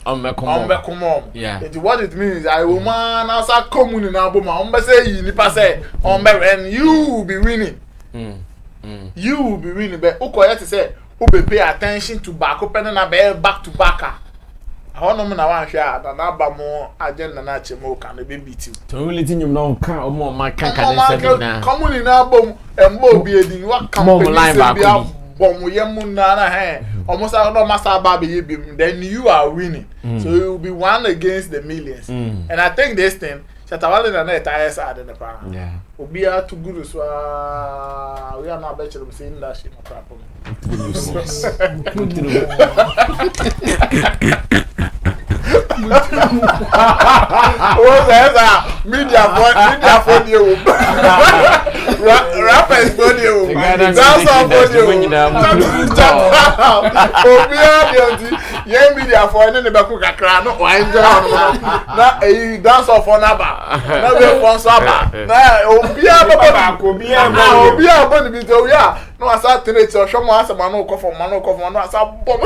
What it means, I will man outside commune in Albuma, say you say, and you will be winning. You will be winning, but Okoya to say, Ube pay attention to back open and back to backer. I don't know one share that na more agenda na chemo can be beat you. To only thing you know can more my can commune in album and more be a what company be bomb yemuna he almost I don't master baby then you are winning. So you will be one against the millions. And I think this thing Shatawale na net ISR in the power. Yeah. Obi are too good so we are not better saying that shit no problem. What's that? Media for you. Rappers for you. That's all for you. Yeah, media for any baku kakra no wine na dance off on aba na we for saba na obi aba ni bi to ya no asa tenete o shomo asa manu ko for no asa bom.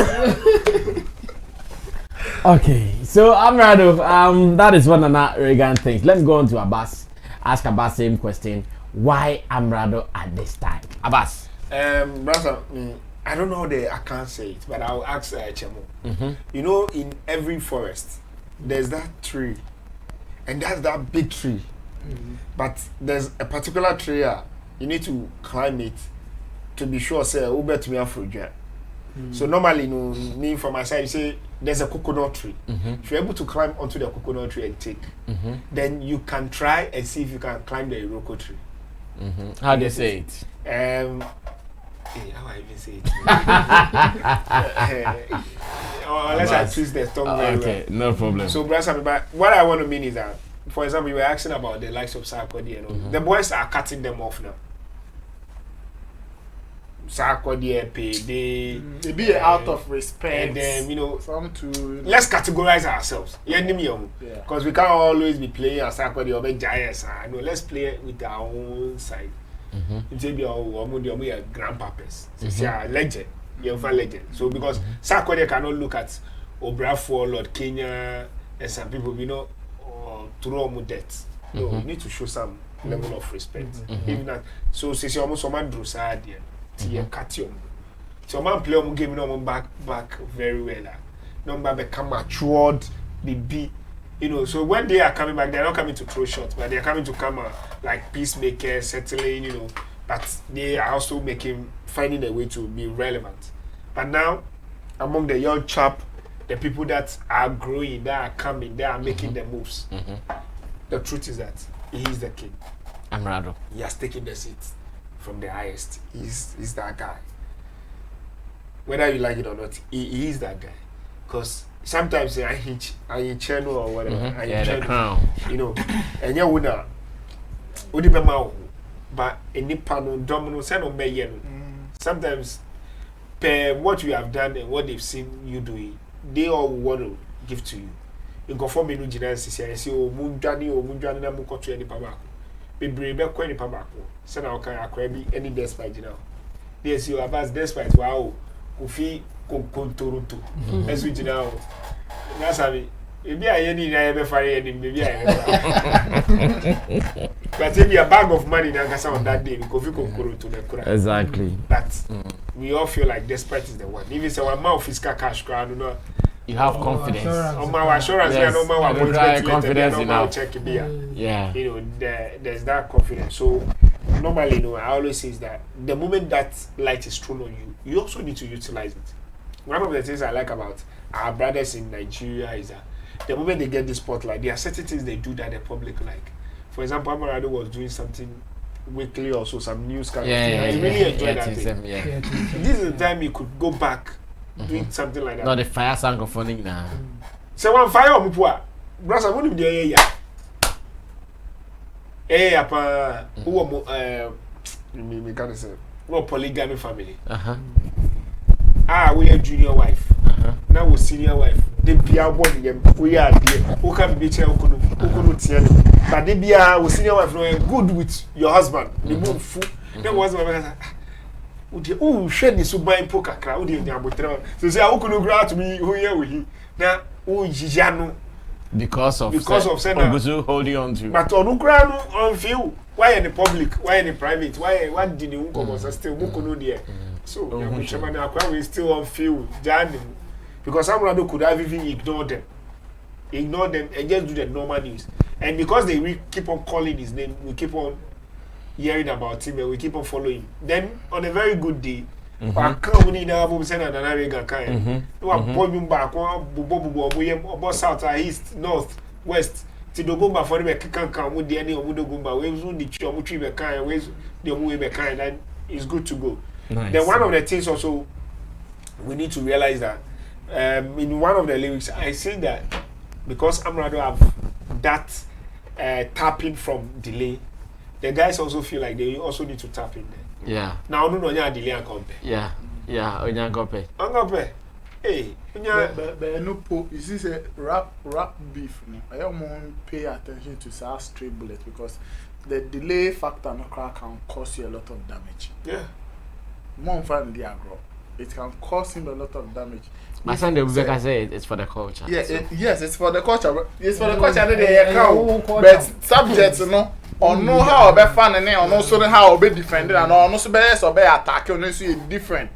Okay, so Amerado, that is what Nana Reagan thinks. Let's go on to Abbas. Ask Abbas same question. Why Amerado at this time? Abbas. Brother, I don't know I can't say it, but I'll ask Chemo. You know, in every forest, there's that tree, and that's that big tree. But there's a particular tree you need to climb it to be sure, say, Uber to me afro. So normally, you know, me from my side, you say there's a coconut tree. If you're able to climb onto the coconut tree and take, then you can try and see if you can climb the Iroko tree. How do you say it? How I even say it? Unless I twist the tongue very well. Okay, no problem. So, but what I want to mean is that, for example, you were asking about the likes of Sarkodie and all. The boys are cutting them off now. Sarkodie, they be out of respect. And then, you know, let's categorize ourselves. Because we can't always be playing as Sarkodie or Giants. No, let's play with our own side. It's maybe our grandpapas. It's a legend. You're a legend. So because Sarkodie cannot look at Obrafour, Lord Kenya, and some people, you know, throw them death. No, you need to show some level of respect. Even that. So, since almost someone drew sad, so man play game no back very well. Number become matured, be you know. So when they are coming back, they're not coming to throw shots, but they're coming to come like peacemakers, settling, you know. But they are also finding a way to be relevant. But now, among the young chap, the people that are growing, that are coming, they are making the moves. The truth is that he is the king. Amerado. He has taken the seat from the highest. He's that guy. Whether you like it or not, he is that guy. Because sometimes I hit channel or whatever. The crown. You know, and you would but any panel domino send on me. Sometimes per what you have done and what they've seen you doing, they all want to give to you. You go for me no genesis and say, oh, Munjani na mukotu any pabako. Be brave, any pabako. Send our kind of crabby any despite now. Yes, you have asked despite wow, Kofi Kontoruto. As we now. That's how maybe I never find any, maybe I never. But if you a bag of money, then on that day, Kofi Kontoruto the Kura. Exactly. But we all feel like despite is the one. Even say our mouth fiscal cash crowd, you know. You have confidence. On my assurance, yes. I know my confidence enough. Check it here. Yeah. You know, there's that confidence. So normally, you know, I always say is that the moment that light is thrown on you, you also need to utilize it. One of the things I like about our brothers in Nigeria is that the moment they get the spotlight, there are certain things they do that the public like. For example, Amerado was doing something weekly or so, some news kind of thing. I really enjoyed that thing. This is the time you could go back doing something like that. Not the fire sangophoning now. So one fire on Mupua. Brother, what do you do? Apa who me can say what polygamy family. We are junior wife. Now we senior wife. They be our body them. We are there. Who can be chair who could tell you. But they be our senior wife no good with your husband. The move food. Then was my oh share this subai po kakra odi nya botre so say I could grow to me who here with him na oh jijano because of Ogusu holding on to but onu kra no on feel why in the public why in the private why what did you come still muko no there so chairman akwa we still on feel jamming because Amerado could have even ignored them and just do the normal news and because they keep on calling his name we keep on hearing about him and we keep on following. Then on a very good day, I come in the send an American kind. No one point back one south, east, north, west. Tidogumba for the can come with the any of Mudogumba. Waves on the tree kind, waves the way kind, and it's good to go. Nice. Then one of the things also we need to realize that in one of the lyrics I say that because Amerado have that tapping from delay. The guys also feel like they also need to tap in there. Yeah. Now, no, delay and compare. Yeah. Onya compare. Compare. Hey, but no po. You see, say rap beef. No, I don't pay attention to say straight bullet because the delay factor no crack can cause you a lot of damage. Yeah. More fun the agro. It can cause him a lot of damage. My son, the Rebecca said it's for the culture. Yeah, so. Yes, it's for the culture. It's for the culture. But subjects, you know. On know how be fan and on also how be defended and on also be so be attack on so different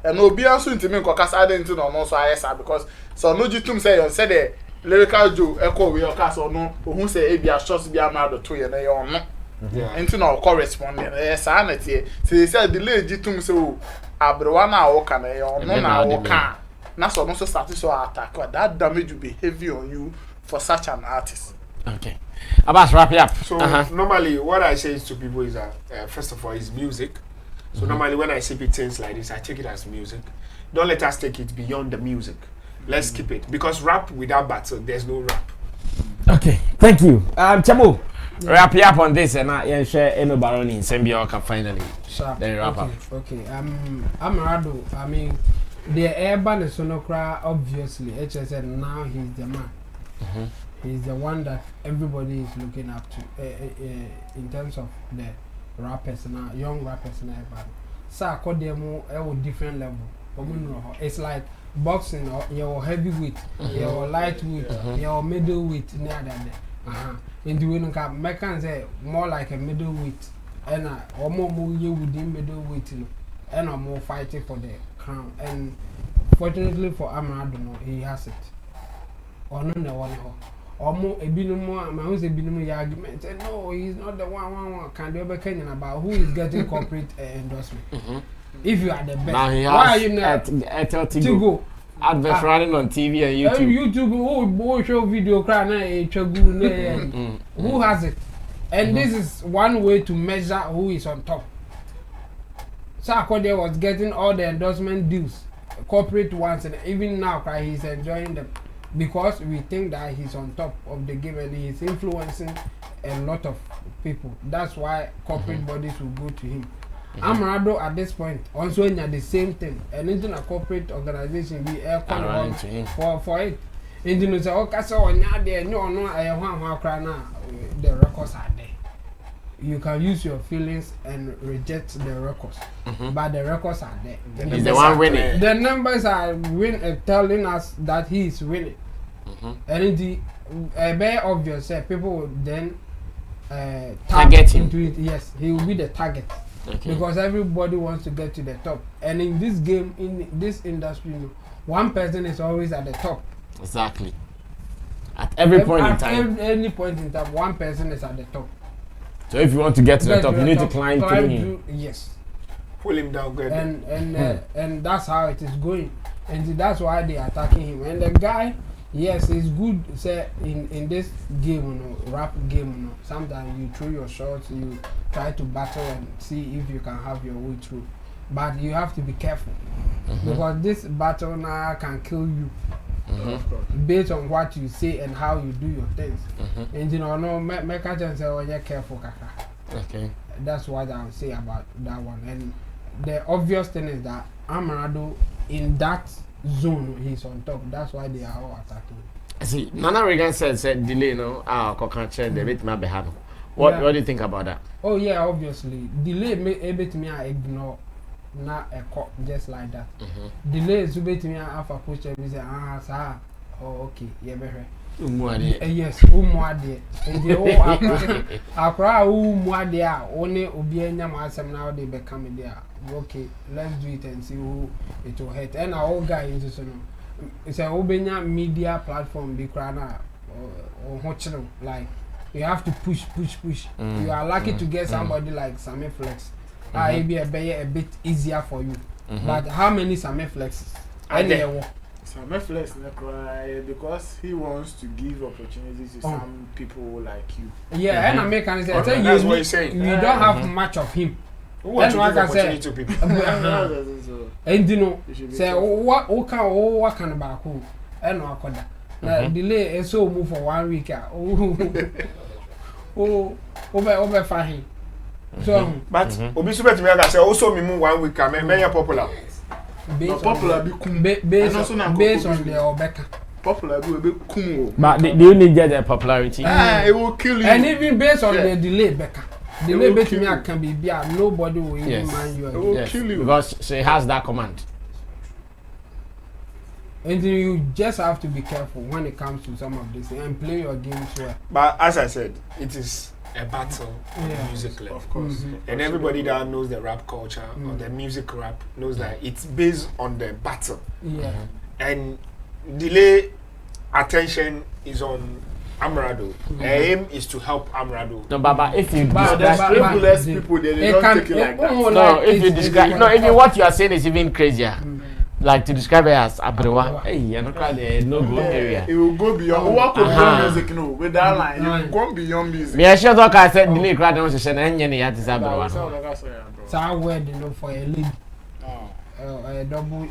and obi also into me because I didn't know no so ISA because so no jitum say you say the lyrical Joe echo we your cast or no who say e be a shots be Amerado to you na you no into no corresponding sanity say say the jitum say o abrewa na wo kan you no na wo kan na so no so start so attack that damage will be heavy on you for such an artist. Okay. Abbas, wrap it up. So normally what I say to people is that first of all is music. So normally when I say things like this, I take it as music. Don't let us take it beyond the music. Let's keep it because rap without battle, there's no rap. Okay, thank you. Chamo, wrap it up on this and I share Eno Barony in Sembioka finally. Sure. Then wrap up. Okay. Amerado. I mean, the urban is sonokra obviously. HSN now he's the man. He's the one that everybody is looking up to in terms of the rappers now, young rappers now. So I call them a different level. It's like boxing or your heavyweight, your lightweight, your middleweight, near that. Into when you can say more like a middleweight, and or more within middleweight, and or more fighting for the crown. And fortunately for Amerado, he has it. Or no one. Omo ebinumu ma who say ebinumu ya argument say no he's not the one can do be Kenyan about who is getting corporate endorsement. If you are the best now he why has are you not Tigo adverts running on TV and YouTube. Who show video cry na chagu who has it and this is one way to measure who is on top. Sarkodie was getting all the endorsement deals corporate ones and even now he's enjoying them. Because we think that he's on top of the game and he's influencing a lot of people. That's why corporate bodies will go to him. Amerado at this point also in the same thing. And into a corporate organization we are for it. And you know say okay so there no I want the records are there. You can use your feelings and reject the records, but the records are there. He's the one winning. The numbers are telling us that he is winning. And it's very obvious. People will then target him. Into it. Yes, he will be the target because everybody wants to get to the top. And in this game, in this industry, one person is always at the top. Exactly. At every point in time. At any point in time, one person is at the top. So if you want to get to the top, you need to climb through him. Yes. Pull him down good. And that's how it is going. And that's why they are attacking him. And the guy, yes, it's good say in this game, rap game, sometimes you throw your shots, you try to battle and see if you can have your way through. But you have to be careful. Because this battle now can kill you. Based on what you say and how you do your things. And you know, no, make a chance when you're careful, kaka. Okay. That's what I would say about that one. And the obvious thing is that Amerado in that zone he's on top. That's why they are all attacking. See, Nana Reagan said delay, no, the bit may be hard. What do you think about that? Oh yeah, obviously delay may able to me ignore not a cop just like that. Delays to be to me after push every say ah okay yeah better. Yes, umwade. The oh akra umwade only obi enya masem now they become there. Okay, let's do it and see who it will hurt. And our guy into so it's a obenya media platform be crana or like you have to push. You are lucky to get somebody like Sammy Flex. It be a bit easier for you. But how many Sammy Flexes? Sammy Flex cry because he wants to give opportunities to some people like you. Yeah, and American say that's what he's saying. You don't have much of him. That's what I say to people. And you know, say what kind of back who? And no akoda. Na delay is so move for 1 week. Over fine. So, but obi super to me say also me move 1 week. Me popular. Popular be based on the Obeka. Popular be kum. But do you need get the popularity? It will kill you. And even based on the delay, Becca. Delay between me can be nobody will even mind you. It will kill you because she has that command. And you just have to be careful when it comes to some of this and play your games well. But as I said, it is a battle musically, of course. And everybody that knows the rap culture or the music rap knows that it's based on the battle. And delay attention is on Amerado. Aim is to help Amerado. No, Baba, if you describe people, they don't take it like that. No, if you describe, no, even what you are saying is even crazier. Like to describe it as Abrewa, hey, you're not quite the no-go area. It will go beyond. What could beyond music? No, with that line, you go beyond music. Me, I sure talk. I said, delay crowd don't say anything. You have to say Abrewa. So I wear the no for a lead. Double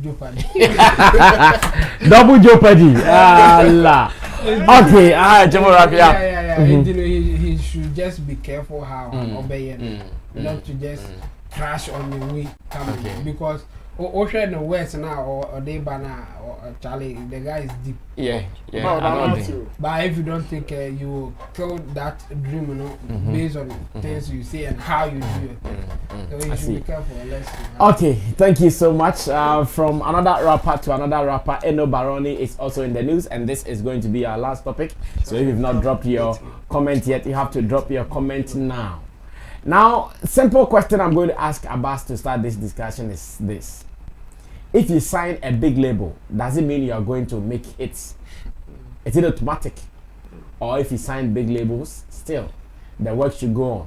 jeopardy. Double jeopardy. Allah. Okay, yeah. He should just be careful how obeying, not to just crash on the way coming because. Ocean the West now or they banner or Charlie, the guy is deep. Yeah. But if you don't take care, you will kill that dream, you know, based on things you say and how you do it. So you should be careful. Okay, thank you so much. From another rapper to another rapper, Barony is also in the news, and this is going to be our last topic. So if you've not dropped your comment yet, you have to drop your comment now. Now, simple question I'm going to ask Abbas to start this discussion is this. If you sign a big label, does it mean you are going to make hits? Is it automatic? Or if you sign big labels, still, the work should go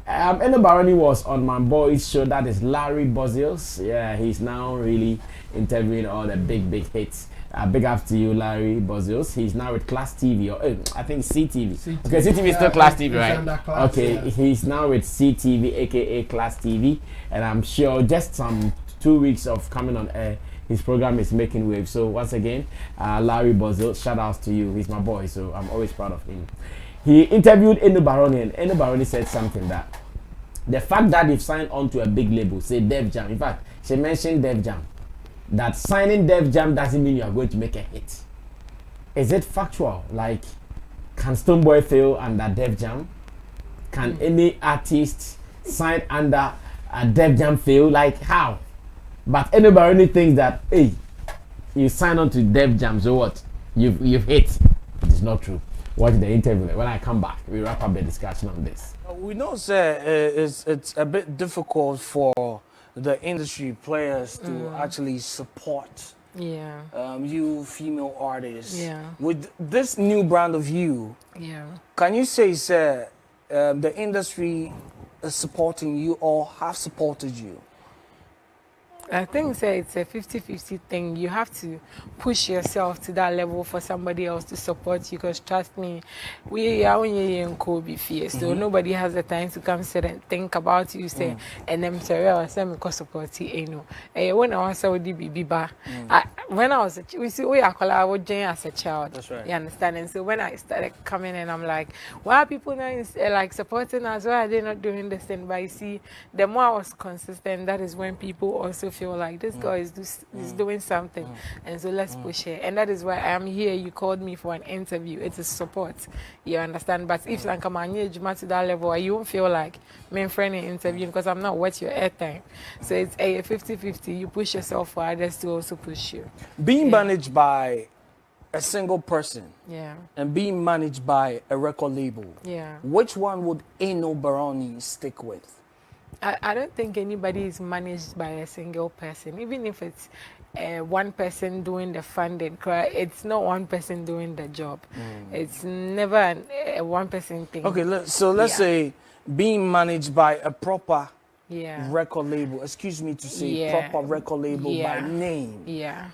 on. Barony was on my boy's show, that is Larry Bozils. Yeah, he's now really interviewing all the big hits. Big up to you, Larry Bozils. He's now with Class TV, or I think CTV. Okay, CTV is still Class TV, right? Class, okay, he's now with CTV, aka Class TV, and I'm sure just some 2 weeks of coming on air, his program is making waves. So once again, Larry Bozils, shout outs to you. He's my boy, so I'm always proud of him. He interviewed Barony, and Barony said something that the fact that they've signed on to a big label, say Def Jam. In fact, she mentioned Def Jam. That signing Def Jam doesn't mean you are going to make a hit. Is it factual? Like, can Stonebwoy fail under Def Jam? Can any artist sign under a Def Jam fail? Like, how? But anybody thinks that, hey, you sign on to Def Jam, so what? You've hit. It is not true. Watch the interview. When I come back, we wrap up the discussion on this. We know, sir, it's a bit difficult for the industry players to actually support you female artists. With this new brand of you, can you say, sir, the industry is supporting you or have supported you? I think it's a 50-50 thing. You have to push yourself to that level for somebody else to support you. Because trust me, we are only in Kobe fear, so nobody has the time to come sit and think about you. Say, and I'm sorry, I was saying because support you know. When I was Saudi Biba, when I was we see we are called as a child. That's right. You understand? And so when I started coming in, I'm like, why are people not like supporting us? Why are they not doing this thing? But you see, the more I was consistent, that is when people also feel like this girl is doing something, and so let's push her. And that is why I am here. You called me for an interview. It is support. You understand? But if I come to that level, you won't feel like me and friend interview because I'm not worth your airtime. So it's a 50-50. You push yourself for others to also push you. Being managed by a single person, and being managed by a record label, which one would Barony stick with? I don't think anybody is managed by a single person, even if it's one person doing the funding. It's not one person doing the job. It's never a one person thing. Okay, let's say being managed by a proper record label, excuse me to say proper record label by name,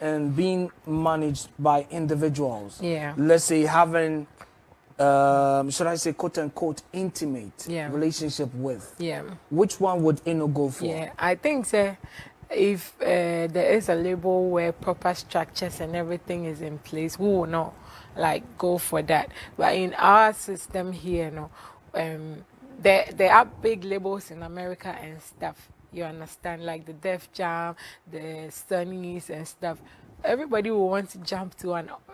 and being managed by individuals. Let's say having should I say quote unquote intimate relationship with. Which one would go for? I think if there is a label where proper structures and everything is in place, we will not like go for that. But in our system here, there are big labels in America and stuff. You understand, like the Def Jam, the Sunnies and stuff. Everybody will want to jump to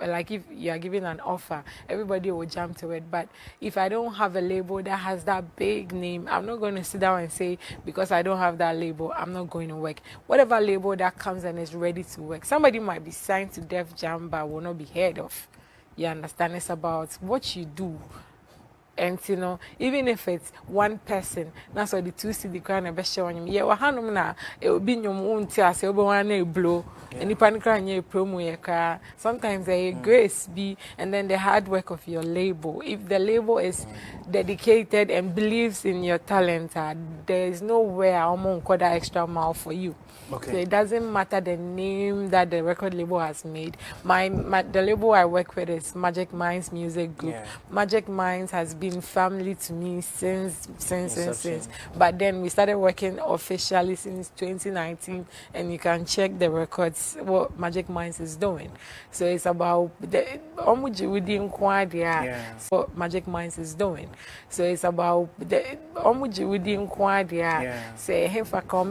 like if you are given an offer, everybody will jump to it. But if I don't have a label that has that big name, I'm not going to sit down and say, because I don't have that label, I'm not going to work. Whatever label that comes and is ready to work. Somebody might be signed to Def Jam but will not be heard of. You understand? It's about what you do. And even if it's one person, that's why the 2 CD crown a best on him. Yeah, it will be your own tears, it will be blow, and you panic on your promo. Sometimes a grace be, and then the hard work of your label. If the label is dedicated and believes in your talent, there is nowhere I'm going to call that extra mile for you. So it doesn't matter the name that the record label has made. The label I work with is Magic Minds Music Group. Magic Minds has been family to me since. But then we started working officially since 2019, and you can check the records what Magic Minds is doing. So it's about what Magic Minds is doing. So it's about say hey for come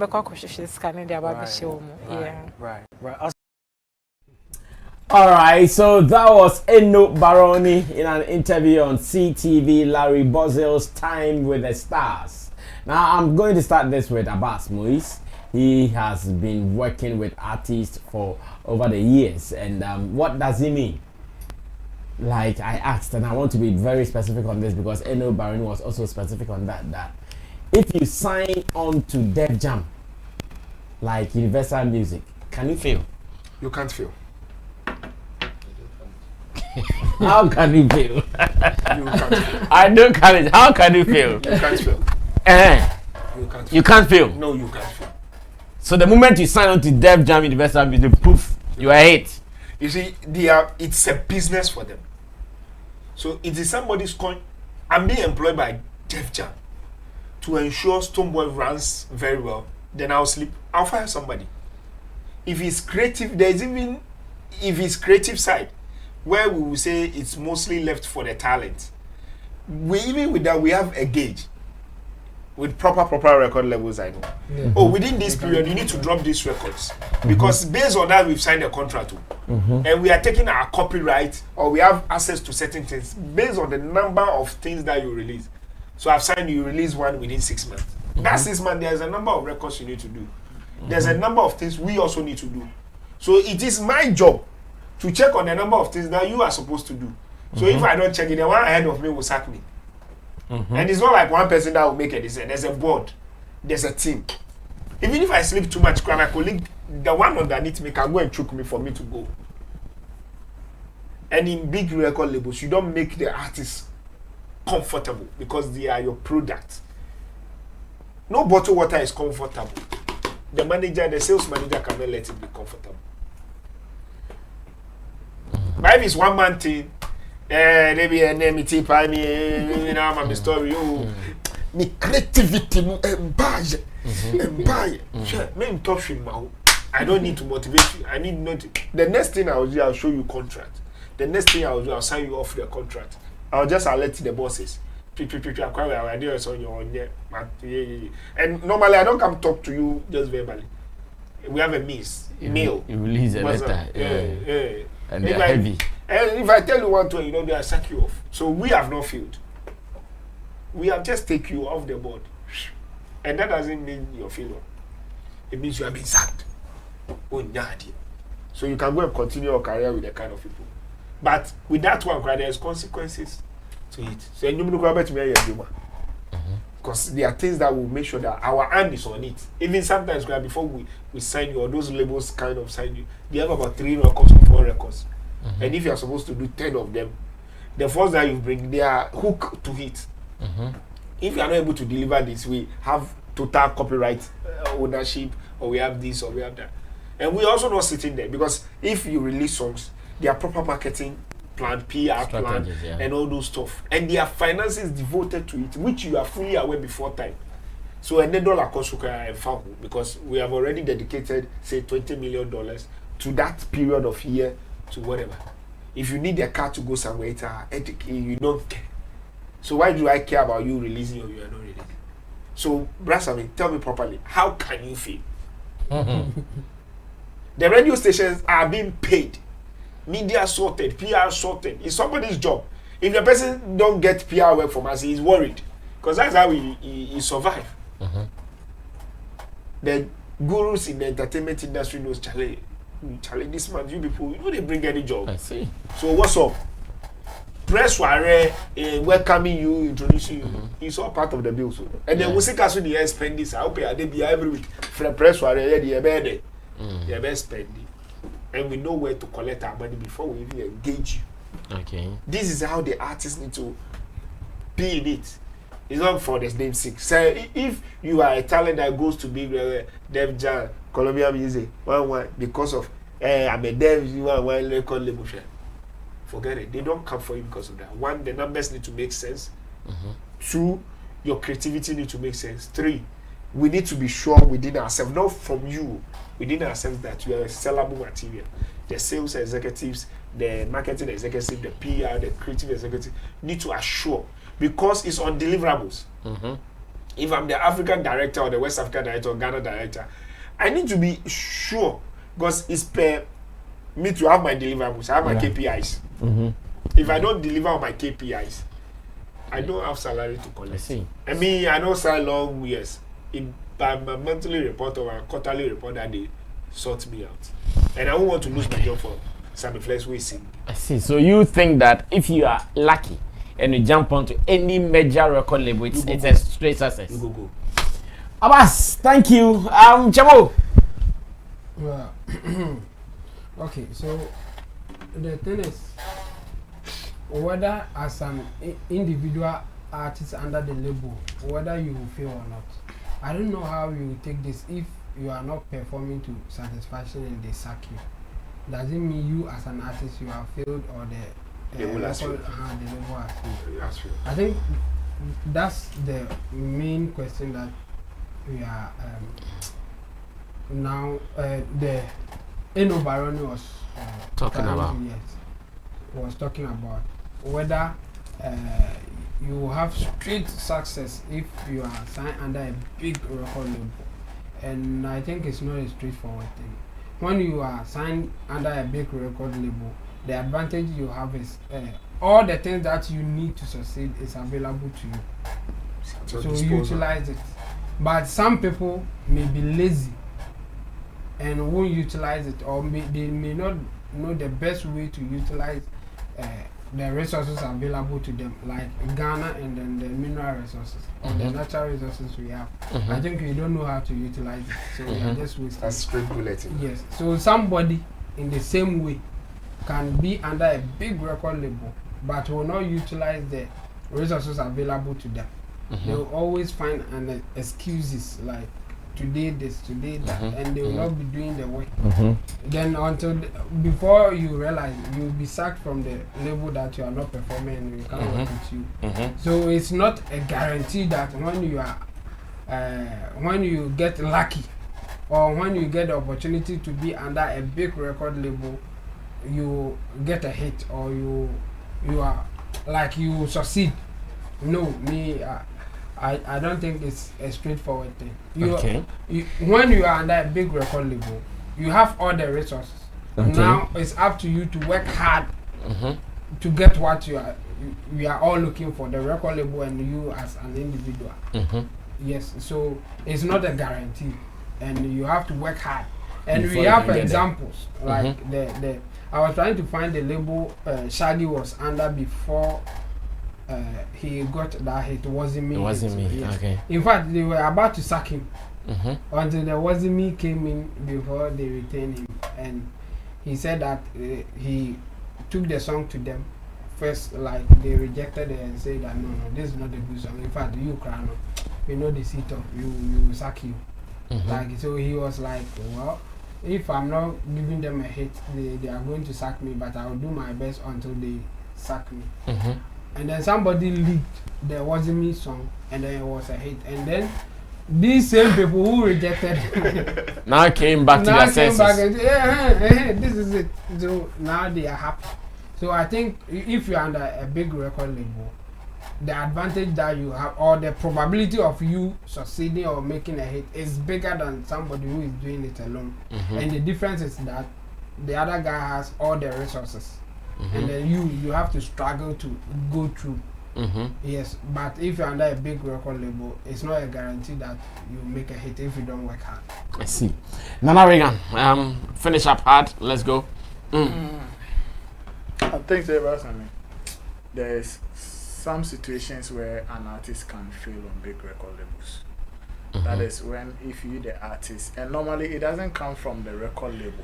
Right. All right, so that was Barony in an interview on CTV, Larry Bozell's Time with the Stars. Now, I'm going to start this with Abbas Moise. He has been working with artists for over the years. And what does he mean? Like I asked, and I want to be very specific on this because Barony was also specific on that if you sign on to Def Jam, like Universal Music, can you fail? You can't fail. How can you fail? You can't fail. I don't count it. How can you fail? You can't fail. You can't fail. No, you can't fail. So the moment you sign on to Def Jam Universal Music, poof, you are hit. You see, it's a business for them. So it is somebody's coin. I'm being employed by Def Jam to ensure Stonebwoy runs very well. Then I'll sleep. I'll fire somebody. If he's creative, if his creative side, where we will say it's mostly left for the talent. Even with that, we have a gauge with proper record levels. I know. Yeah. Within this period, you need to drop these records because based on that, we've signed a contract, and we are taking our copyright or we have access to certain things based on the number of things that you release. So I've signed you release one within 6 months. That 6 months, there's a number of records you need to do. There's a number of things we also need to do. So it is my job to check on the number of things that you are supposed to do. So if I don't check it, the one ahead of me will sack me. And it's not like one person that will make a decision. There's a board. There's a team. Even if I sleep too much, my colleague, the one underneath me can go and choke me for me to go. And in big record labels, you don't make the artists comfortable because they are your product. No bottled water is comfortable. The sales manager cannot let it be comfortable. But if it's one man thing, maybe a name it pay me, you know, I'm story. Me creativity, buy. Me talk him now. I don't need to motivate you. I need not. The next thing I'll do, I'll show you contract. The next thing I'll do, I'll sign you off the contract. I'll alert the bosses. And normally I don't come talk to you just verbally. we have a miss. Mail. You release a letter. Yeah. And they're heavy. And if I tell you 120, you know, they sack you off. So we have not failed. We have just taken you off the board. And that doesn't mean you're failure. It means you have been sacked. Oh, nyadi. So you can go and continue your career with that kind of people. But with that one, there's consequences to it. So you know about me, because there are things that will make sure that our hand is on it. Even sometimes before we sign you, or those labels kind of sign you, they have about 3 records or 4 records. And if you are supposed to do 10 of them, the first that you bring, they are hooked to it. If you are not able to deliver this, we have total copyright ownership, or we have this, or we have that. And we also not sitting there, because if you release songs, there are proper marketing plan, PR plan, and all those stuff. And their finances devoted to it, which you are fully aware before time. So a dollar cost because we have already dedicated, say, $20 million to that period of year to whatever. If you need a car to go somewhere, you don't care. So why do I care about you releasing or you are not releasing? So, Brasami, tell me properly, how can you feel? The radio stations are being paid. Media sorted, PR sorted. It's somebody's job. If the person don't get PR work from us, he's worried. Because that's how he survive. The gurus in the entertainment industry knows, Charlie, this man, you people, you know they bring any job. I see. So what's up? Press wire, welcoming you, introducing you. It's all part of the bill. So. And then we see the spend this. I hope they be every week. For press wire, they best spending. And we know where to collect our money before we even engage you. Okay. This is how the artists need to be in it. It's not for the name's sake. So if you are a talent that goes to big Dev Jam, Columbia Music, because of I'm a Dev, one record label share. Forget it. They don't come for you because of that. 1, the numbers need to make sense. 2, your creativity need to make sense. 3, we need to be sure within ourselves, not from you, within ourselves, that you are a sellable material. The sales executives, the marketing executive, the PR, the creative executive need to assure, because it's on deliverables. If I'm the African director or the West African director or Ghana director, I need to be sure, because it's per me to have my deliverables. I have my KPIs. If I don't deliver on my KPIs, I don't have salary to collect. I mean, I don't sign long years. By my monthly report or my quarterly report, that they sort me out. And I don't want to lose my job for Sammy Flex Wasting. I see. So you think that if you are lucky and you jump onto any major record label, it's a straight success. You go. Abbas, thank you. Chamo. Well, okay, so the thing is, whether as an individual artist under the label, whether you will fail or not, I don't know how you will take this if you are not performing to satisfaction and they sack you. Does it mean you as an artist you have failed, or the label has failed? I think that's the main question that we are now the Barony was talking about. Yes, was talking about whether you have straight success if you are signed under a big record label, and I think it's not a straightforward thing. When you are signed under a big record label, the advantage you have is all the things that you need to succeed is available to you, so you utilize it. But some people may be lazy and won't utilize it, or they may not know the best way to utilize the resources available to them, like Ghana, and then the mineral resources or the natural resources we have. I think we don't know how to utilize it, so we are just wasting. That's straight bulletin. Yes, so somebody in the same way can be under a big record label but will not utilize the resources available to them. They will always find excuses like today this, today that, and they will not be doing the work. Then before you realize, you will be sacked from the label that you are not performing and we can't work with you. So it's not a guarantee that when you are when you get lucky or when you get the opportunity to be under a big record label, you get a hit or you are like you succeed. No, me I don't think it's a straightforward thing. You, okay. When you are under a big record label, you have all the resources. Okay. Now it's up to you to work hard to get what we are all looking for, the record label and you as an individual. Yes, so it's not a guarantee, and you have to work hard. And before we have examples like the I was trying to find the label Shaggy was under before he got that hit. It wasn't me. It wasn't me. Yes. Okay. In fact, they were about to sack him until there wasn't me came in before they retained him, and he said that he took the song to them first. Like they rejected it and said that no, this is not a good song. In fact, you cry no, we know the seat of you sack you. Like so, he was like, well, if I'm not giving them a hit, they are going to sack me, but I will do my best until they sack me. And then somebody leaked the Wasn't Me song, and then it was a hit. And then these same people who rejected now came back to their senses. Back and said, this is it. So now they are happy. So I think if you're under a big record label, the advantage that you have, or the probability of you succeeding or making a hit, is bigger than somebody who is doing it alone. And the difference is that the other guy has all the resources, and then you have to struggle to go through. Yes, but if you're under a big record label, it's not a guarantee that you make a hit if you don't work hard. I see. Nana Reagan, finish up hard. Let's go. I think there's some situations where an artist can fail on big record labels. That is when if you the artist, and normally it doesn't come from the record label.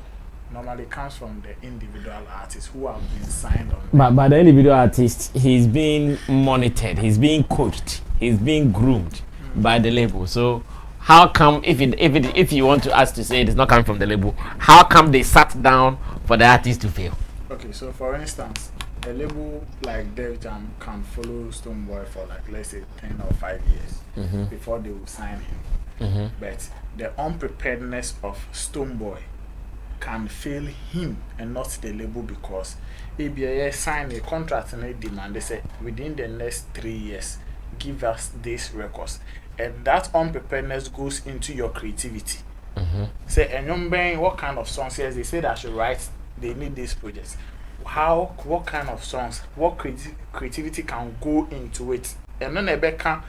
Normally it comes from the individual artists who have been signed on. But the individual artist, he's being monitored, he's being coached, he's being groomed by the label. So how come if you want to ask to say it is not coming from the label, how come they sat down for the artist to fail? Okay, so for instance, a label like Def Jam can follow Stonebwoy for like let's say 10 or 5 years before they will sign him. But the unpreparedness of Stonebwoy can fail him and not the label, because ABA signed a contract and they demand, they say within the next 3 years give us these records, and that unpreparedness goes into your creativity. Say, and what kind of songs? Yes, they said I should write, they need these projects. What kind of songs, what creativity can go into it? And then a better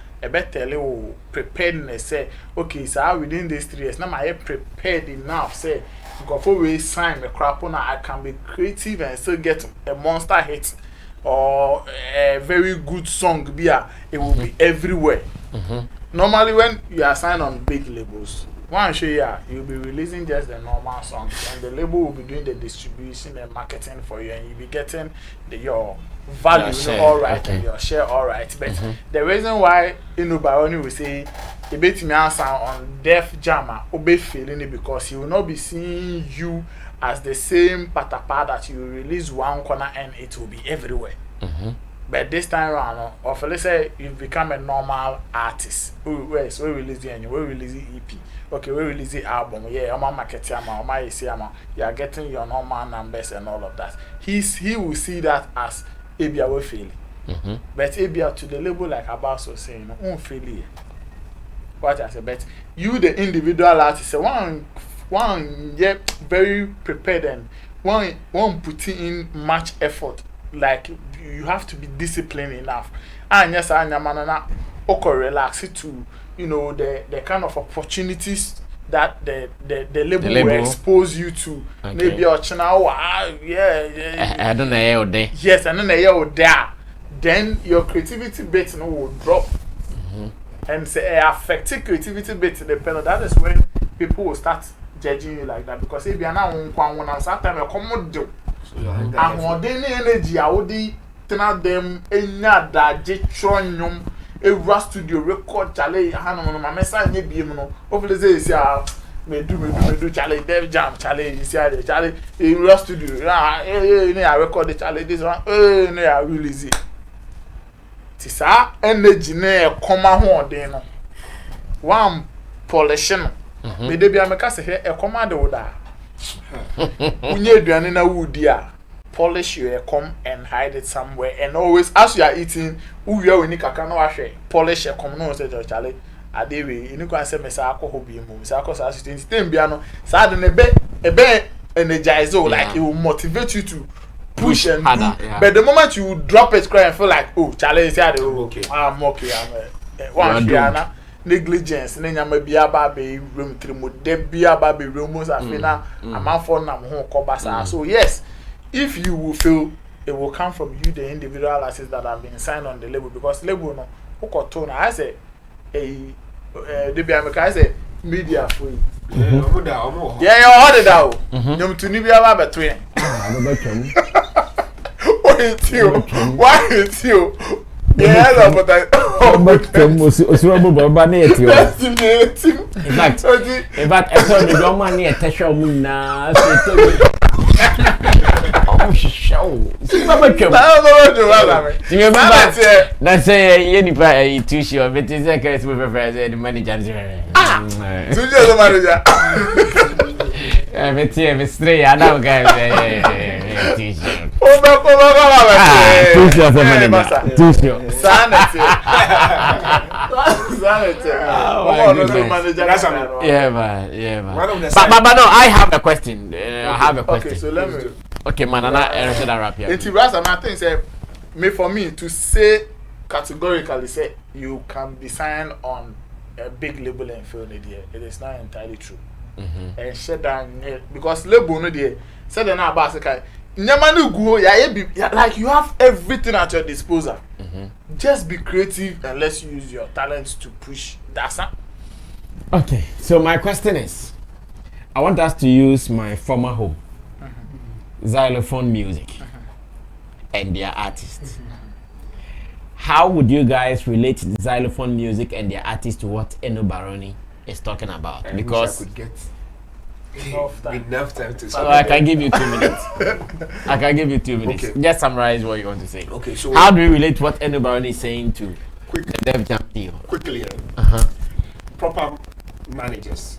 preparedness, say, okay, so within these 3 years, now I prepared enough, say, before we sign the crap on, I can be creative and still get a monster hit or a very good song. It will be everywhere. Normally, when you are signed on big labels, once you'll be releasing just the normal songs, and the label will be doing the distribution and marketing for you, and you'll be getting your value all right and your share all right. But the reason why Barony will say a bit me answer on Def Jam obe feeling it, because he will not be seeing you as the same patapa that you release one corner and it will be everywhere. But this time around, or let's say you've become a normal artist. We release the annual, we release the EP. Okay, we release the album. Yeah, I'm marketing, you are getting your normal numbers and all of that. He will see that as ABA will fail. But ABA to the label, like Abbas was saying, won't fail. What I said, but you, the individual artist, one very prepared and one putting in much effort. Like you have to be disciplined enough. And yes, I am relax it to the kind of opportunities that the label will expose you to. Maybe your channel, I don't know there. Yes, and then you're there. Then your creativity bit will drop. And say affecting creativity bit in the panel. That is when people will start judging you like that, because if you are now on sometimes you come do and more than energy I would tell them enya da jetron a studio record chale hanu my message be no hopefully say me do chale Def Jam chale you see chale in studio I record the chale this one I release it. Tisa energy na ekoma ho den no one polishing me dey bia me ka se e ekoma de woda unye aduane na wudi a polish your comb and hide it somewhere, and always as you are eating, we are in kakano polish your comb. No, say Charlie. Adewe, you can say Mesa alcohol be move. Mesa alcohol as you think piano. Sad and a bit energize, like it will motivate you to push and harder, do. But the moment you drop it, cry and feel like, oh, Charlie is here. Okay, I'm okay. I'm one piano. Negligence, nenya maybe aba be room trimu, de be aba be rumors afina, a man for nam home kobasa. So yes, if you will feel it will come from you, the individual artists that have been signed on the label, because label no, who tone I say, the be I say media free. Yeah, you ordered out. You to be aba between. Why it's you? Yeah, but I. In fact, I told you don't money a tesho muna. Oh, show. Let's say any pay to show, but it's a case with a friend and manager. To the manager. I'm here, Miss Stray. I know, guys. T-shirt. T-shirt. Sanity. Yeah, man. But no, I have a question. Okay, so let me. Okay, man, I should wrap here. It's another thing. Say, for me to say categorically, say you can be signed on a big label and feel it here. It is not entirely true. And said that because label no there. Said that now about say. Like you have everything at your disposal. Just be creative and let's use your talents to push that. Okay, so my question is, I want us to use my former home, Xylophone Music, and their artists. How would you guys relate Xylophone Music and their artists to what Barony is talking about? I because wish I could get enough time to. So I can give you 2 minutes. Okay. Just summarize what you want to say. Okay, so how do we relate what Barony is saying to the Dev Jam deal? Quickly, proper managers.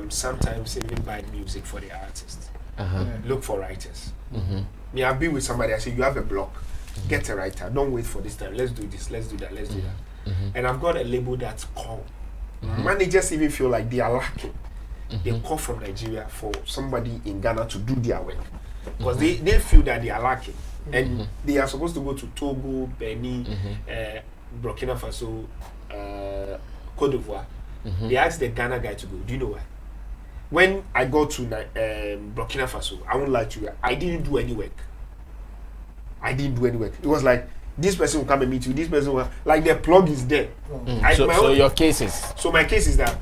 Sometimes even buy music for the artists. Look for writers. Me, I've been with somebody. I say you have a block. Get a writer. Don't wait for this time. Let's do this. Let's do that. Let's do that. And I've got a label that's called. Managers even feel like they are lacking. They call from Nigeria for somebody in Ghana to do their work because they feel that they are lacking and they are supposed to go to Togo, Benin, Burkina Faso, Cote d'Ivoire. They asked the Ghana guy to go. Do you know why? When I go to Burkina Faso, I won't lie to you, I didn't do any work. It was like this person will come and meet you. This person will, like the plug is there. So your cases. So my case is that.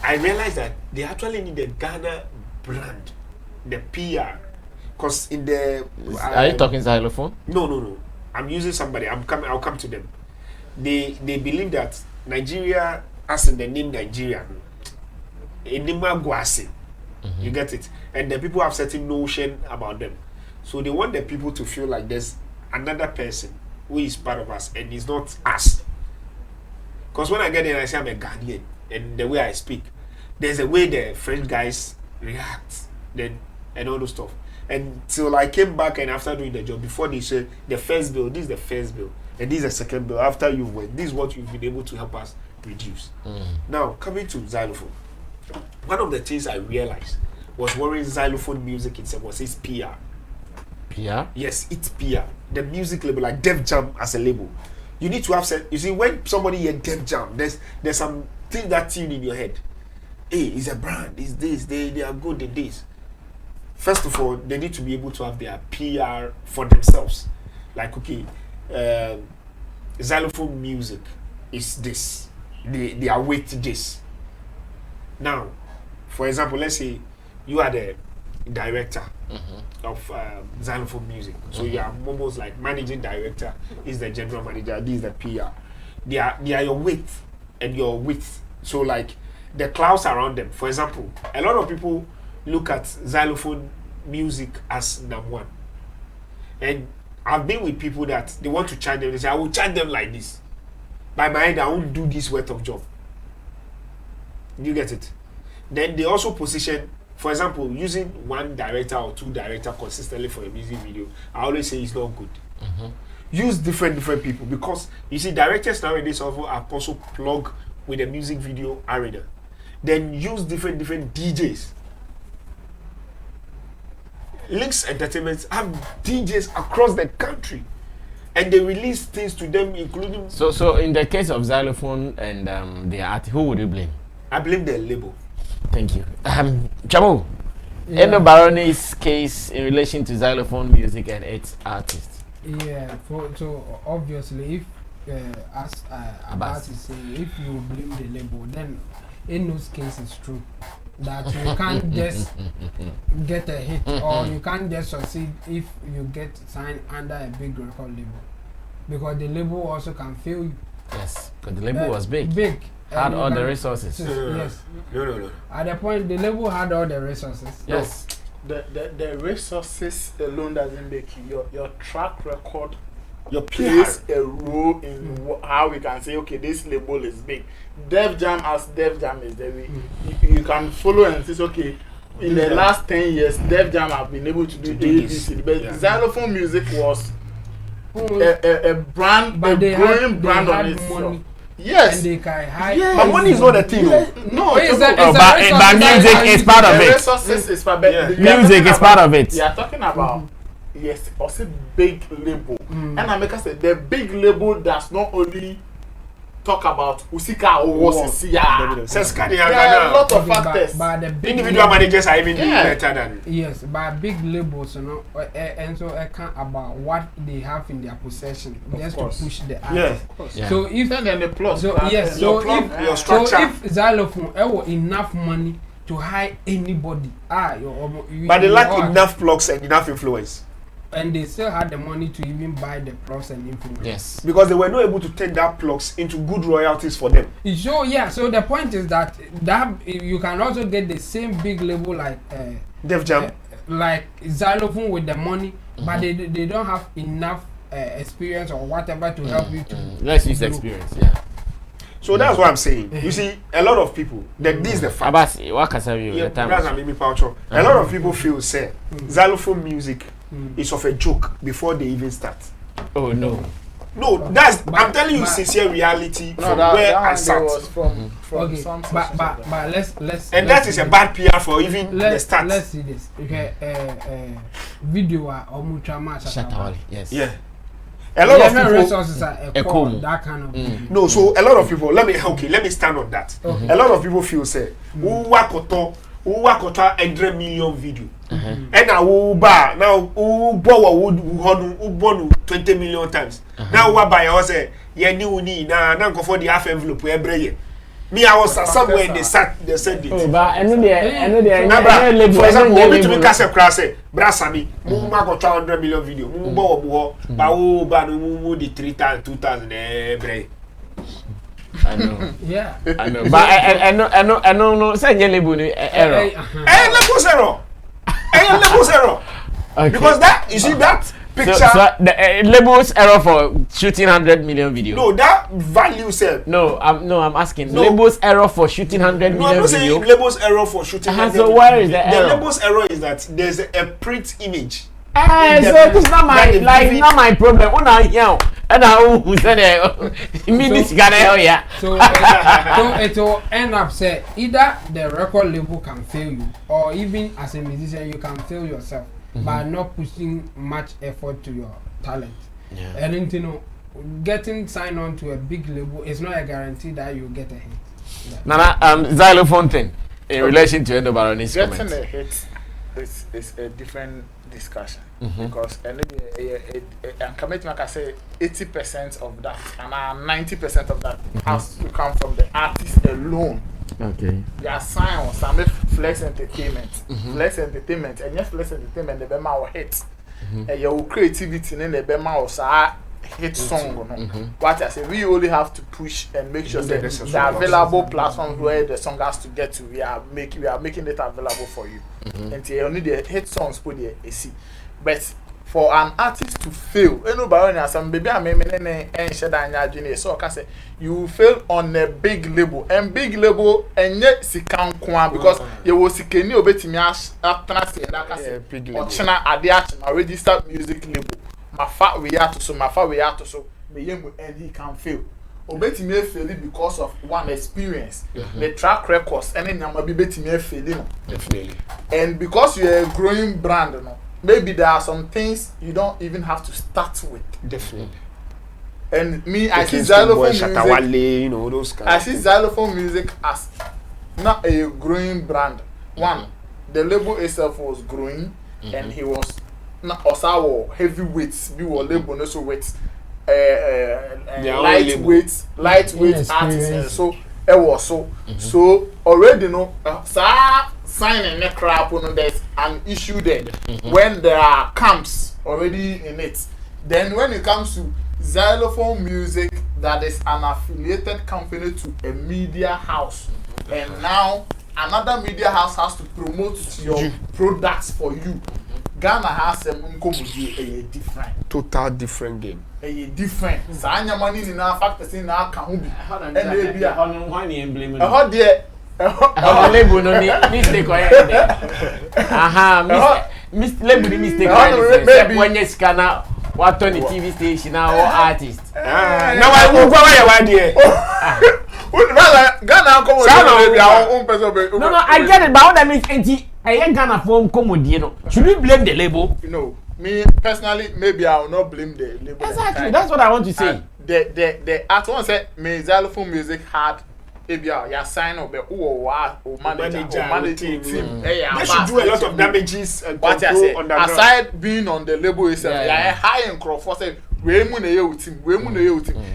I realized that they actually need the Ghana brand, the PR, because in the. Are you talking xylophone? No. I'm using somebody. I'll come to them. They believe that Nigeria, as in the name Nigeria, you get it, and the people have certain notion about them, so they want the people to feel like there's another person who is part of us and is not us. Because when I get there, I say I'm a Ghanaian. And the way I speak, there's a way the French guys react, then and all those stuff. And till I came back and after doing the job, before they said the first bill, this is the first bill, and this is the second bill. After you've went, this is what you've been able to help us reduce. Now coming to xylophone, one of the things I realized was worrying Xylophone Music itself was its PR. PR? Yes, it's PR. The music label, like Def Jam as a label, you need to have said. You see, when somebody hear Def Jam, there's some thing that tune in your head. Hey, it's a brand. It's this. They are good at this. First of all, they need to be able to have their PR for themselves. Like, okay, Xylophone Music is this. They are weight this. Now, for example, let's say you are the director of Xylophone Music. So you are almost like managing director, is the general manager, this is the PR. They are your weight and your width. So like the clouds around them. For example, a lot of people look at Xylophone Music as number one. And I've been with people that they want to charge them. They say, I will charge them like this. By my end, I won't do this worth of job. You get it? Then they also position for example, using one director or two directors consistently for a music video, I always say it's not good. Use different people, because you see directors nowadays are also plugged with the music video arena. Then use different DJs. Links Entertainment have DJs across the country, and they release things to them, including. So in the case of Xylophone and the art, who would you blame? I blame the label. Thank you. Jamu, in the Barony's case in relation to Xylophone music and its artists. Yeah, so obviously, if as Abbas is saying, if you blame the label, then in those cases it's true that you can't just get a hit, or you can't just succeed if you get signed under a big record label, because the label also can fail you. Yes, because the label was big. Had all the resources. Yes. No. At the point, the label had all the resources. Yes. The resources alone doesn't make you. Your track record, your plays a role in how we can say, okay, this label is big. Def Jam as Def Jam is the way you can follow and say, okay, in the last 10 years, Def Jam have been able to do ABC, but Xylophone music was a brand, a growing brand on itself. Yes, and they can hide. Yes. But money is not a thing. No, but music is part of it. Resources is part of it. Music is part of it. You are talking about yes, also big label, and I make us say the big label does not only talk about Usika or there are a lot of factors. But the big individual managers are even better than. Yes, but big labels, you know, and so I can't about what they have in their possession just to push the artist. Yeah. So if then the plus, so yes, so if Xylophone have enough money to hire anybody, but they lack enough plugs and enough influence. And they still had the money to even buy the plugs and influence. Yes. Because they were not able to turn that plugs into good royalties for them. So yeah, so the point is that you can also get the same big label like Def Jam, like Xylophone with the money, but they don't have enough experience or whatever to help you to. Let's use experience, yeah. So that's what I'm saying. You see, a lot of people, this is the fact. Abasi, what can I say? A lot of people feel say Xylophone music is of a joke before they even start. Oh no. No, I'm telling you sincere reality from where I sat. Okay, but let's and that is a bad PR for even the start. Let's see this. Okay, video or mutual yes. Yeah. A lot of people resources are that kind of no, so a lot of people let me stand on that. A lot of people feel say who wakota 100 million video. And now who born 20 million times. Now what by us say now go for the half envelope every me I was somewhere they said it. Oh, but I know they for example, we to make us a crash say bra Sammy mu ma go 100 million video mu bo ba no the 3,000 2,000 every. I know. Yeah. I know. But I know no say label error. Level zero. Okay. Because that you see that picture. So the labels error for shooting 100 million video. No, that value said. No, I'm asking. No. Labels error for shooting 100 million video. I'm not saying labels error for shooting 100 so where is the error? The labels error is that there's a print image. So it's not my problem. When I hear and who said it yeah. So it will end up say either the record label can fail you, or even as a musician you can fail yourself by not pushing much effort to your talent. Yeah. And you know, getting signed on to a big label is not a guarantee that you get a hit. Yeah. Nana, Xylophone thing in relation to Endo Barony's comment. Getting a hit is a different discussion because and commitment, like I say, 80% of that and 90% of that has to come from the artist alone. Okay. They are signed on some Flex Entertainment. Flex Entertainment, and yes, Flex Entertainment, the Bema will hit. And your creativity in the Bema will hit song. What I say, we only have to push and make sure that the available platforms where the song has to get to, we are making it available for you. And you need the hit songs put there, see. But for an artist to fail, Barony some baby I and shed so I say you fail on a big label and yet sikan kwa because you was sikeni obetimi after that or china a registered music label mafa we are to so me yemu and he can fail obetimi fail because of one experience the track records and then nyama bi betimi fail definitely and because you are a growing brand maybe there are some things you don't even have to start with. Definitely. And me, I see xylophone music. You know, those kind I see xylophone music as not a growing brand. One, the label itself was growing, and he was not also heavyweights. We were label also weights, lightweight artists. So it was so already signing a crap on there's an issue there when there are camps already in it. Then when it comes to xylophone music, that is an affiliated company to a media house, and now another media house has to promote your products for you. Ghana has a different, total different game. A different. Sanya money in our factors in our Kahubi. And they be a hot dear. Label no mistake or label mistake when you scanner what on the TV station now or artist. Now I will go away Ghana come No, I get it, but what that means I ain't Ghana form comedy. Should we blame the label? No, me personally, maybe I will not blame the label. Exactly, that's what I want to say. The at once said me xylophone music had ya sign up manager team. They should do a lot of damages and control on the aside being on the label itself. High and Crawford say we team.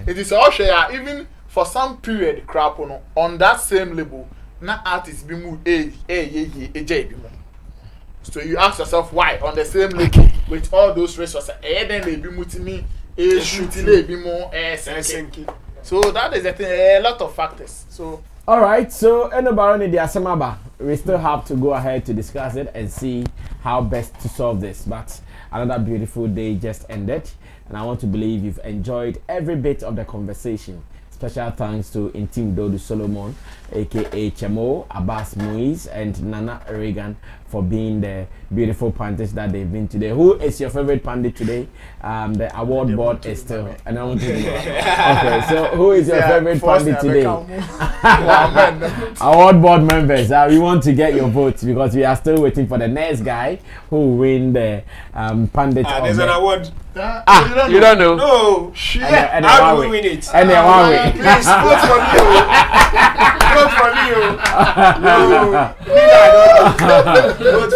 It is all share even for some period crap on that same label. Na artists be move so you ask yourself why on the same label with all those resources then they be mutimi shooting be more so that is a lot of factors. So all right, so Barony the Asamaba, we still have to go ahead to discuss it and see how best to solve this. But another beautiful day just ended, and I want to believe you've enjoyed every bit of the conversation. Special thanks to Intim Dodu Solomon, aka Chemo, Abbas Moise, and Nana Reagan for being the beautiful pandists that they've been today. Who is your favorite pandit today? The award board is still. And I want to know. Okay, so who is your favorite pandit today? Award board members, we want to get your votes because we are still waiting for the next guy who will win the pandit. There's an award. You don't know? No, shit. How do we win it? And then one way. Please vote for me. Vote for me.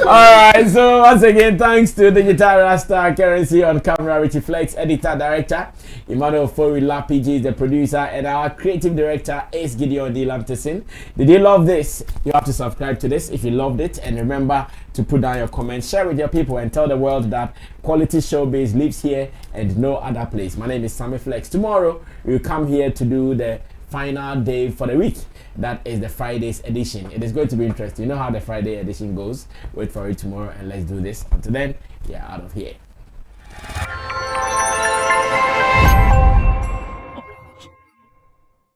Alright, so once again, thanks to Digital Rasta Currency on camera, Richie Flex, editor, director, Emmanuel Fori Lapiji is the producer, and our creative director is Gideon D. Lampteson. Did you love this? You have to subscribe to this if you loved it, and remember to put down your comments, share with your people, and tell the world that quality showbiz lives here and no other place. My name is Sammy Flex. Tomorrow, we'll come here to do the final day for the week. That is the Friday's edition. It is going to be interesting. You know how the Friday edition goes. Wait for it tomorrow and let's do this. Until then, we are out of here.